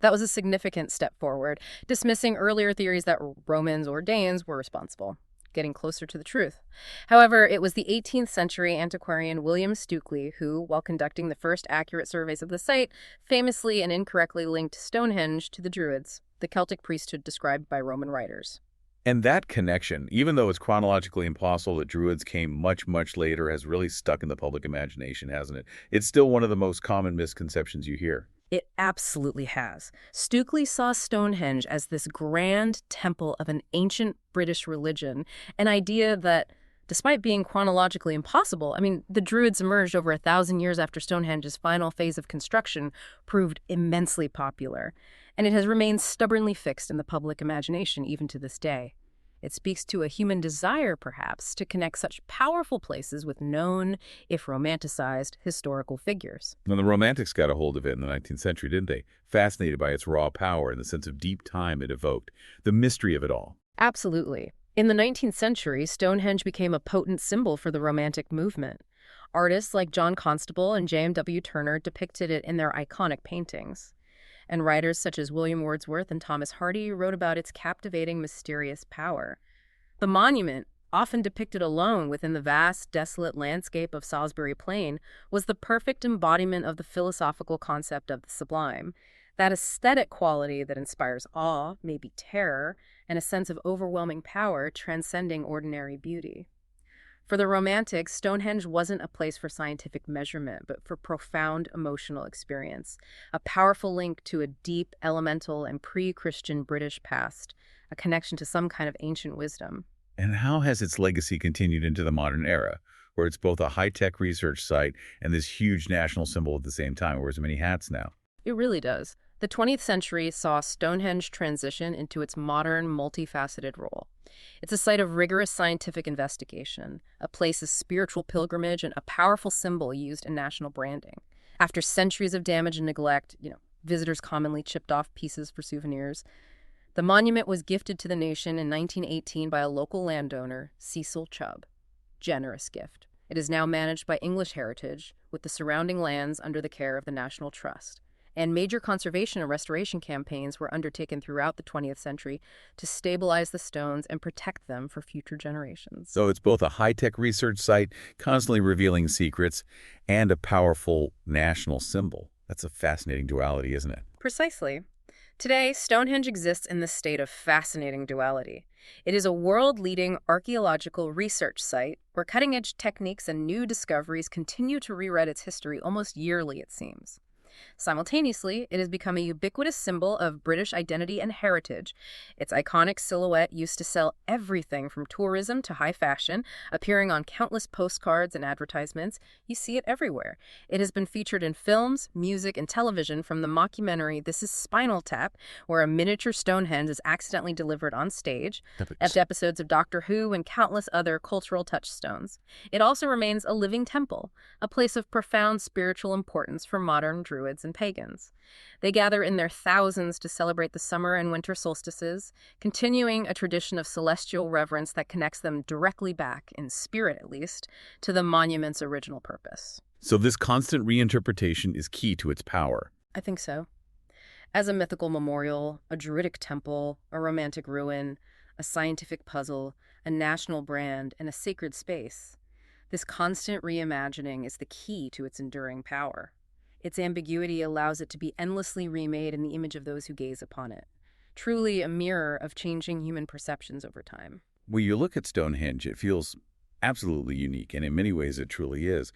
That was a significant step forward, dismissing earlier theories that Romans or Danes were responsible, getting closer to the truth. However, it was the 18th century antiquarian William Stukeley who, while conducting the first accurate surveys of the site, famously and incorrectly linked Stonehenge to the Druids, the Celtic priesthood described by Roman writers. And that connection, even though it's chronologically impossible that Druids came much, much later, has really stuck in the public imagination, hasn't it? It's still one of the most common misconceptions you hear. It absolutely has. Stukeley saw Stonehenge as this grand temple of an ancient British religion, an idea that, despite being chronologically impossible, the Druids emerged over 1,000 years after Stonehenge's final phase of construction, proved immensely popular. And it has remained stubbornly fixed in the public imagination even to this day. It speaks to a human desire, perhaps, to connect such powerful places with known, if romanticized, historical figures. And the Romantics got a hold of it in the 19th century, didn't they? Fascinated by its raw power and the sense of deep time it evoked, the mystery of it all. Absolutely. In the 19th century, Stonehenge became a potent symbol for the Romantic movement. Artists like John Constable and J.M.W. Turner depicted it in their iconic paintings. And writers such as William Wordsworth and Thomas Hardy wrote about its captivating, mysterious power. The monument, often depicted alone within the vast, desolate landscape of Salisbury Plain, was the perfect embodiment of the philosophical concept of the sublime, that aesthetic quality that inspires awe, maybe terror, and a sense of overwhelming power transcending ordinary beauty. For the Romantics, Stonehenge wasn't a place for scientific measurement, but for profound emotional experience, a powerful link to a deep, elemental, and pre-Christian British past, a connection to some kind of ancient wisdom. And how has its legacy continued into the modern era, where it's both a high-tech research site and this huge national symbol at the same time? It wears many hats now. It really does. The 20th century saw Stonehenge transition into its modern, multifaceted role. It's a site of rigorous scientific investigation, a place of spiritual pilgrimage, and a powerful symbol used in national branding. After centuries of damage and neglect, visitors commonly chipped off pieces for souvenirs. The monument was gifted to the nation in 1918 by a local landowner, Cecil Chubb. Generous gift. It is now managed by English Heritage, with the surrounding lands under the care of the National Trust. And major conservation and restoration campaigns were undertaken throughout the 20th century to stabilize the stones and protect them for future generations. So it's both a high-tech research site, constantly revealing secrets, and a powerful national symbol. That's a fascinating duality, isn't it? Precisely. Today, Stonehenge exists in this state of fascinating duality. It is a world-leading archaeological research site where cutting-edge techniques and new discoveries continue to rewrite its history almost yearly, it seems. Simultaneously, it has become a ubiquitous symbol of British identity and heritage. Its iconic silhouette used to sell everything from tourism to high fashion, appearing on countless postcards and advertisements. You see it everywhere. It has been featured in films, music, and television, from the mockumentary This Is Spinal Tap, where a miniature Stonehenge is accidentally delivered on stage, to episodes of Doctor Who and countless other cultural touchstones. It also remains a living temple, a place of profound spiritual importance for modern Druids and pagans. They gather in their thousands to celebrate the summer and winter solstices, continuing a tradition of celestial reverence that connects them directly back, in spirit at least, to the monument's original purpose. So this constant reinterpretation is key to its power. I think so. As a mythical memorial, a Druidic temple, a romantic ruin, a scientific puzzle, a national brand, and a sacred space, this constant reimagining is the key to its enduring power. Its ambiguity allows it to be endlessly remade in the image of those who gaze upon it. Truly a mirror of changing human perceptions over time. When you look at Stonehenge, it feels absolutely unique, and in many ways it truly is.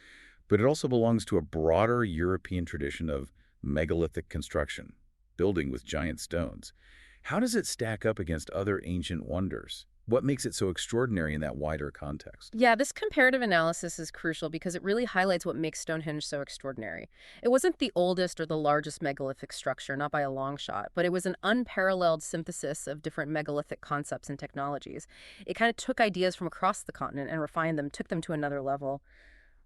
But it also belongs to a broader European tradition of megalithic construction, building with giant stones. How does it stack up against other ancient wonders? What makes it so extraordinary in that wider context? Yeah, this comparative analysis is crucial because it really highlights what makes Stonehenge so extraordinary. It wasn't the oldest or the largest megalithic structure, not by a long shot, but it was an unparalleled synthesis of different megalithic concepts and technologies. It kind of took ideas from across the continent and refined them, took them to another level.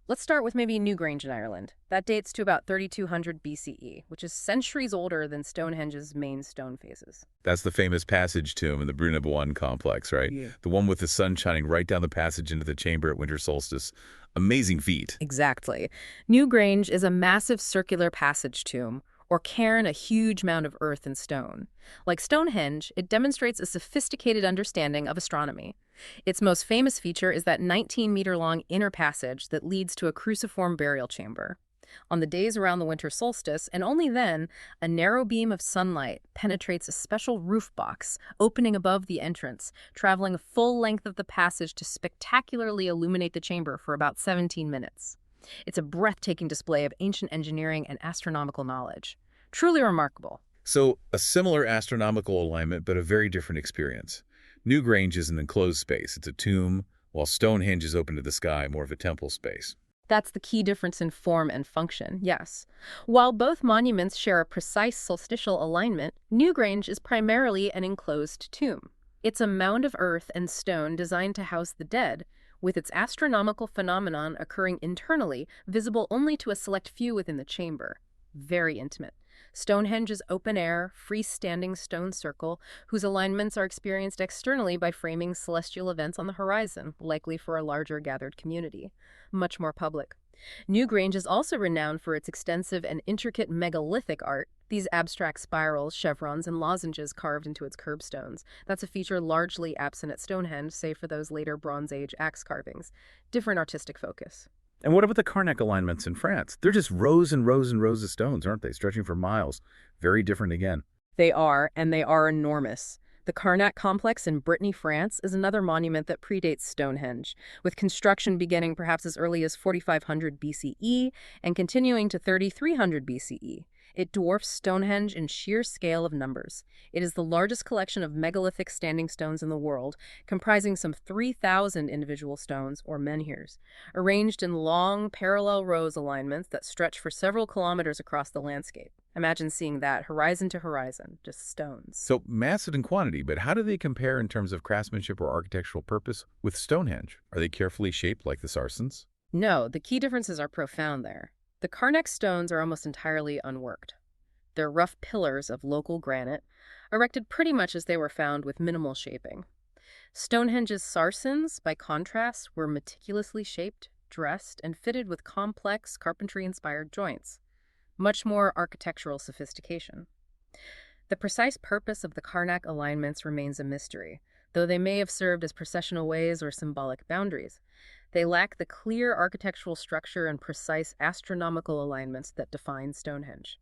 Let's start with maybe Newgrange in Ireland. That dates to about 3200 BCE, which is centuries older than Stonehenge's main stone phases. That's the famous passage tomb in the Brunabon complex, right? Yeah. The one with the sun shining right down the passage into the chamber at winter solstice. Amazing feat. Exactly. Newgrange is a massive circular passage tomb, or cairn, a huge mound of earth and stone. Like Stonehenge, it demonstrates a sophisticated understanding of astronomy. Its most famous feature is that 19-meter-long inner passage that leads to a cruciform burial chamber. On the days around the winter solstice, and only then, a narrow beam of sunlight penetrates a special roof box opening above the entrance, traveling the full length of the passage to spectacularly illuminate the chamber for about 17 minutes. It's a breathtaking display of ancient engineering and astronomical knowledge. Truly remarkable. So, a similar astronomical alignment, but a very different experience. Newgrange is an enclosed space. It's a tomb, while Stonehenge is open to the sky, more of a temple space. That's the key difference in form and function, yes. While both monuments share a precise solstitial alignment, Newgrange is primarily an enclosed tomb. It's a mound of earth and stone designed to house the dead, with its astronomical phenomenon occurring internally, visible only to a select few within the chamber. Very intimate. Stonehenge is open-air, freestanding stone circle, whose alignments are experienced externally by framing celestial events on the horizon, likely for a larger gathered community. Much more public. Newgrange is also renowned for its extensive and intricate megalithic art, these abstract spirals, chevrons, and lozenges carved into its curbstones. That's a feature largely absent at Stonehenge, save for those later Bronze Age axe carvings. Different artistic focus. And what about the Karnak alignments in France? They're just rows and rows and rows of stones, aren't they? Stretching for miles. Very different again. They are, and they are enormous. The Karnak complex in Brittany, France, is another monument that predates Stonehenge, with construction beginning perhaps as early as 4500 BCE and continuing to 3300 BCE. It dwarfs Stonehenge in sheer scale of numbers. It is the largest collection of megalithic standing stones in the world, comprising some 3,000 individual stones, or menhirs, arranged in long, parallel rows alignments that stretch for several kilometers across the landscape. Imagine seeing that, horizon to horizon, just stones. So massive in quantity, but how do they compare in terms of craftsmanship or architectural purpose with Stonehenge? Are they carefully shaped like the Sarsens? No, the key differences are profound there. The Karnak stones are almost entirely unworked. They're rough pillars of local granite, erected pretty much as they were found with minimal shaping. Stonehenge's Sarsens, by contrast, were meticulously shaped, dressed, and fitted with complex carpentry-inspired joints. Much more architectural sophistication. The precise purpose of the Karnak alignments remains a mystery, though they may have served as processional ways or symbolic boundaries. They lack the clear architectural structure and precise astronomical alignments that define Stonehenge.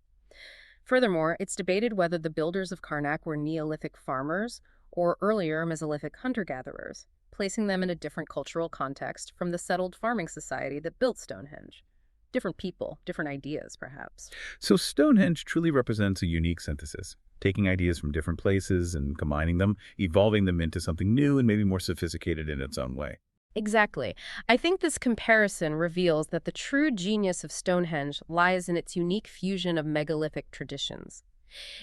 Furthermore, it's debated whether the builders of Karnak were Neolithic farmers or earlier Mesolithic hunter-gatherers, placing them in a different cultural context from the settled farming society that built Stonehenge. Different people, different ideas, perhaps. So Stonehenge truly represents a unique synthesis, taking ideas from different places and combining them, evolving them into something new and maybe more sophisticated in its own way. Exactly. I think this comparison reveals that the true genius of Stonehenge lies in its unique fusion of megalithic traditions.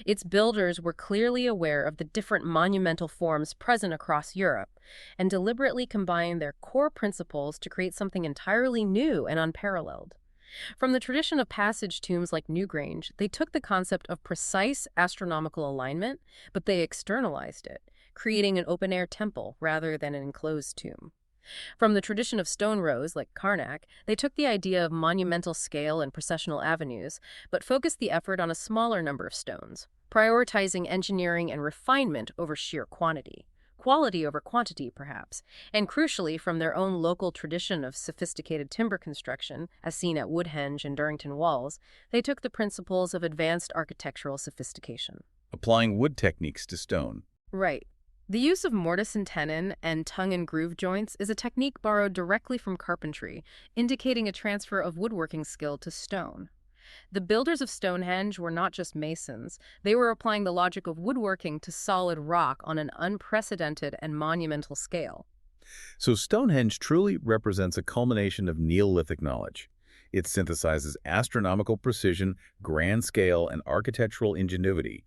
Its builders were clearly aware of the different monumental forms present across Europe and deliberately combined their core principles to create something entirely new and unparalleled. From the tradition of passage tombs like Newgrange, they took the concept of precise astronomical alignment, but they externalized it, creating an open-air temple rather than an enclosed tomb. From the tradition of stone rows, like Karnak, they took the idea of monumental scale and processional avenues, but focused the effort on a smaller number of stones, prioritizing engineering and refinement over sheer quantity. Quality over quantity, perhaps, and crucially from their own local tradition of sophisticated timber construction, as seen at Woodhenge and Durrington Walls, they took the principles of advanced architectural sophistication. Applying wood techniques to stone. Right. The use of mortise and tenon and tongue and groove joints is a technique borrowed directly from carpentry, indicating a transfer of woodworking skill to stone. The builders of Stonehenge were not just masons. They were applying the logic of woodworking to solid rock on an unprecedented and monumental scale. So Stonehenge truly represents a culmination of Neolithic knowledge. It synthesizes astronomical precision, grand scale, and architectural ingenuity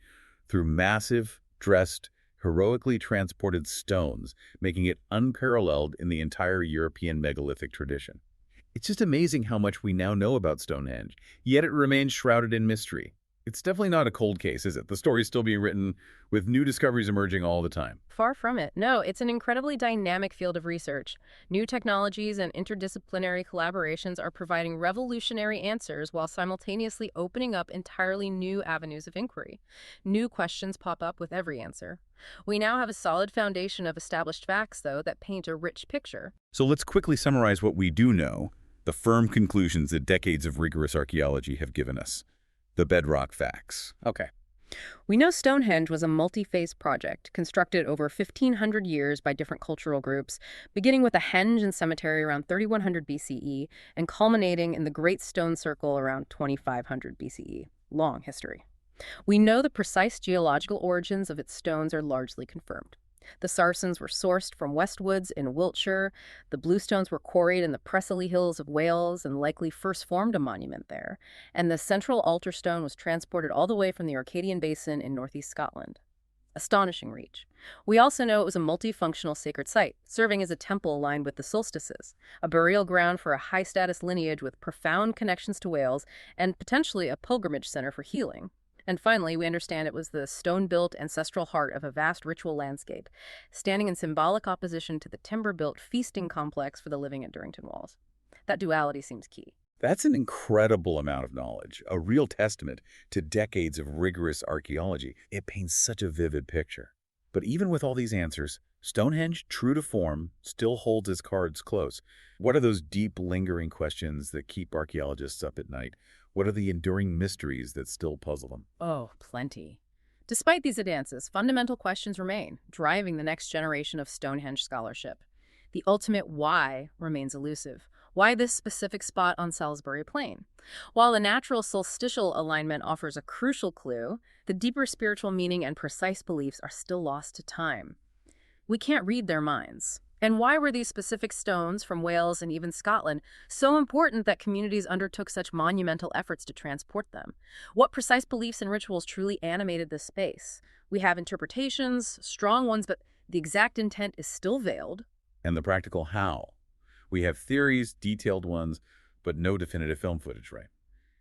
through massive, dressed, heroically transported stones, making it unparalleled in the entire European megalithic tradition. It's just amazing how much we now know about Stonehenge, yet it remains shrouded in mystery. It's definitely not a cold case, is it? The story's still being written with new discoveries emerging all the time. Far from it. No, it's an incredibly dynamic field of research. New technologies and interdisciplinary collaborations are providing revolutionary answers while simultaneously opening up entirely new avenues of inquiry. New questions pop up with every answer. We now have a solid foundation of established facts, though, that paint a rich picture. So let's quickly summarize what we do know, the firm conclusions that decades of rigorous archaeology have given us. The bedrock facts. Okay. We know Stonehenge was a multi-phase project constructed over 1,500 years by different cultural groups, beginning with a henge and cemetery around 3100 BCE and culminating in the Great Stone Circle around 2500 BCE. Long history. We know the precise geological origins of its stones are largely confirmed. The Sarsens were sourced from Westwoods in Wiltshire, the bluestones were quarried in the Preseli Hills of Wales and likely first formed a monument there, and the central altar stone was transported all the way from the Arcadian Basin in northeast Scotland. Astonishing reach. We also know it was a multifunctional sacred site, serving as a temple aligned with the solstices, a burial ground for a high-status lineage with profound connections to Wales, and potentially a pilgrimage center for healing. And finally, we understand it was the stone-built ancestral heart of a vast ritual landscape, standing in symbolic opposition to the timber-built feasting complex for the living at Durrington Walls. That duality seems key. That's an incredible amount of knowledge, a real testament to decades of rigorous archaeology. It paints such a vivid picture. But even with all these answers, Stonehenge, true to form, still holds its cards close. What are those deep, lingering questions that keep archaeologists up at night? What are the enduring mysteries that still puzzle them? Oh, plenty. Despite these advances, fundamental questions remain, driving the next generation of Stonehenge scholarship. The ultimate why remains elusive. Why this specific spot on Salisbury Plain? While the natural solstitial alignment offers a crucial clue, the deeper spiritual meaning and precise beliefs are still lost to time. We can't read their minds. And why were these specific stones from Wales and even Scotland so important that communities undertook such monumental efforts to transport them? What precise beliefs and rituals truly animated this space? We have interpretations, strong ones, but the exact intent is still veiled. And the practical how? We have theories, detailed ones, but no definitive film footage, right?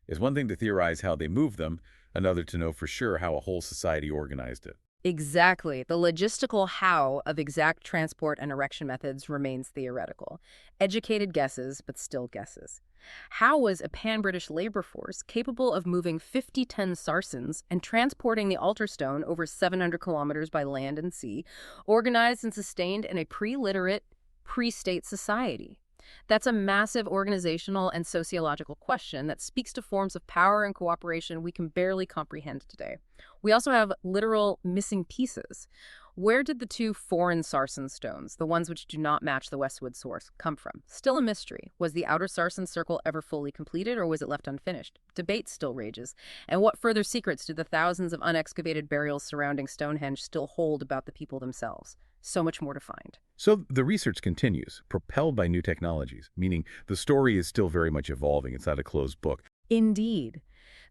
It's one thing to theorize how they moved them, another to know for sure how a whole society organized it. Exactly. The logistical how of exact transport and erection methods remains theoretical. Educated guesses, but still guesses. How was a pan-British labor force capable of moving 50-ton Sarsens and transporting the altar stone over 700 kilometers by land and sea, organized and sustained in a pre-literate, pre-state society? That's a massive organizational and sociological question that speaks to forms of power and cooperation we can barely comprehend today. We also have literal missing pieces. Where did the two foreign Sarsen stones, the ones which do not match the Westwood source, come from? Still a mystery. Was the outer Sarsen circle ever fully completed, or was it left unfinished? Debate still rages. And what further secrets do the thousands of unexcavated burials surrounding Stonehenge still hold about the people themselves? So much more to find. So the research continues, propelled by new technologies, meaning the story is still very much evolving. It's not a closed book. Indeed.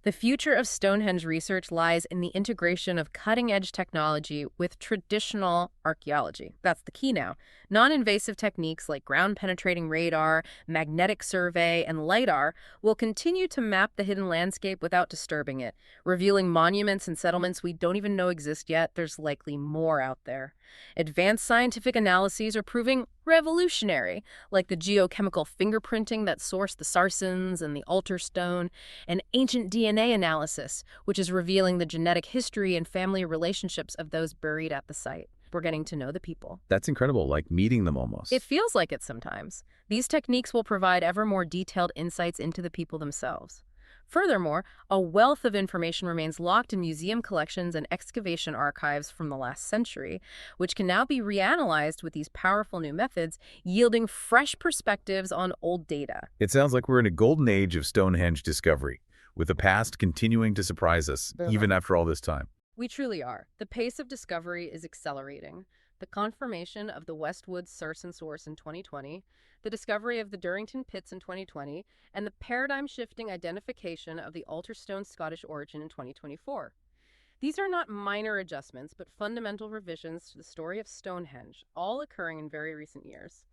The future of Stonehenge research lies in the integration of cutting-edge technology with traditional archaeology. That's the key now. Non-invasive techniques like ground-penetrating radar, magnetic survey, and LiDAR will continue to map the hidden landscape without disturbing it, revealing monuments and settlements we don't even know exist yet. There's likely more out there. Advanced scientific analyses are proving revolutionary, like the geochemical fingerprinting that sourced the Sarsens and the altar stone, and ancient DNA analysis, which is revealing the genetic history and family relationships of those buried at the site. We're getting to know the people. That's incredible, like meeting them almost. It feels like it sometimes. These techniques will provide ever more detailed insights into the people themselves. Furthermore, a wealth of information remains locked in museum collections and excavation archives from the last century, which can now be reanalyzed with these powerful new methods, yielding fresh perspectives on old data. It sounds like we're in a golden age of Stonehenge discovery, with the past continuing to surprise us, even after all this time. We truly are. The pace of discovery is accelerating. The confirmation of the Westwood Sarsen source in 2020, the discovery of the Durrington pits in 2020, and the paradigm-shifting identification of the altar-stone Scottish origin in 2024. These are not minor adjustments, but fundamental revisions to the story of Stonehenge, all occurring in very recent years.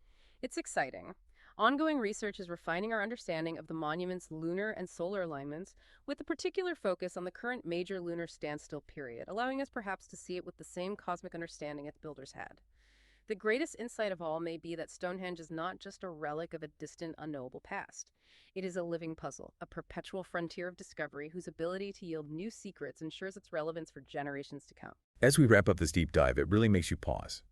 It's exciting. Ongoing research is refining our understanding of the monument's lunar and solar alignments, with a particular focus on the current major lunar standstill period, allowing us perhaps to see it with the same cosmic understanding its builders had. The greatest insight of all may be that Stonehenge is not just a relic of a distant, unknowable past. It is a living puzzle, a perpetual frontier of discovery whose ability to yield new secrets ensures its relevance for generations to come. As we wrap up this deep dive, it really makes you pause.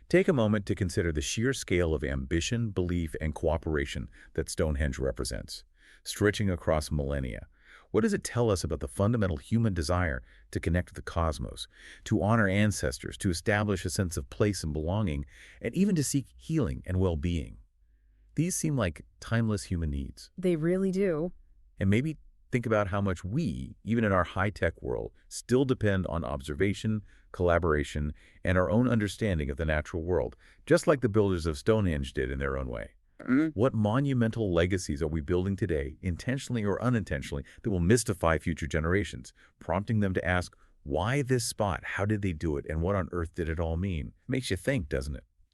Take a moment to consider the sheer scale of ambition, belief, and cooperation that Stonehenge represents, stretching across millennia. What does it tell us about the fundamental human desire to connect with the cosmos, to honor ancestors, to establish a sense of place and belonging, and even to seek healing and well-being? These seem like timeless human needs. They really do. And maybe think about how much we, even in our high-tech world, still depend on observation, collaboration, and our own understanding of the natural world, just like the builders of Stonehenge did in their own way. What monumental legacies are we building today, intentionally or unintentionally, that will mystify future generations, prompting them to ask, why this spot? How did they do it? And what on earth did it all mean? Makes you think, doesn't it?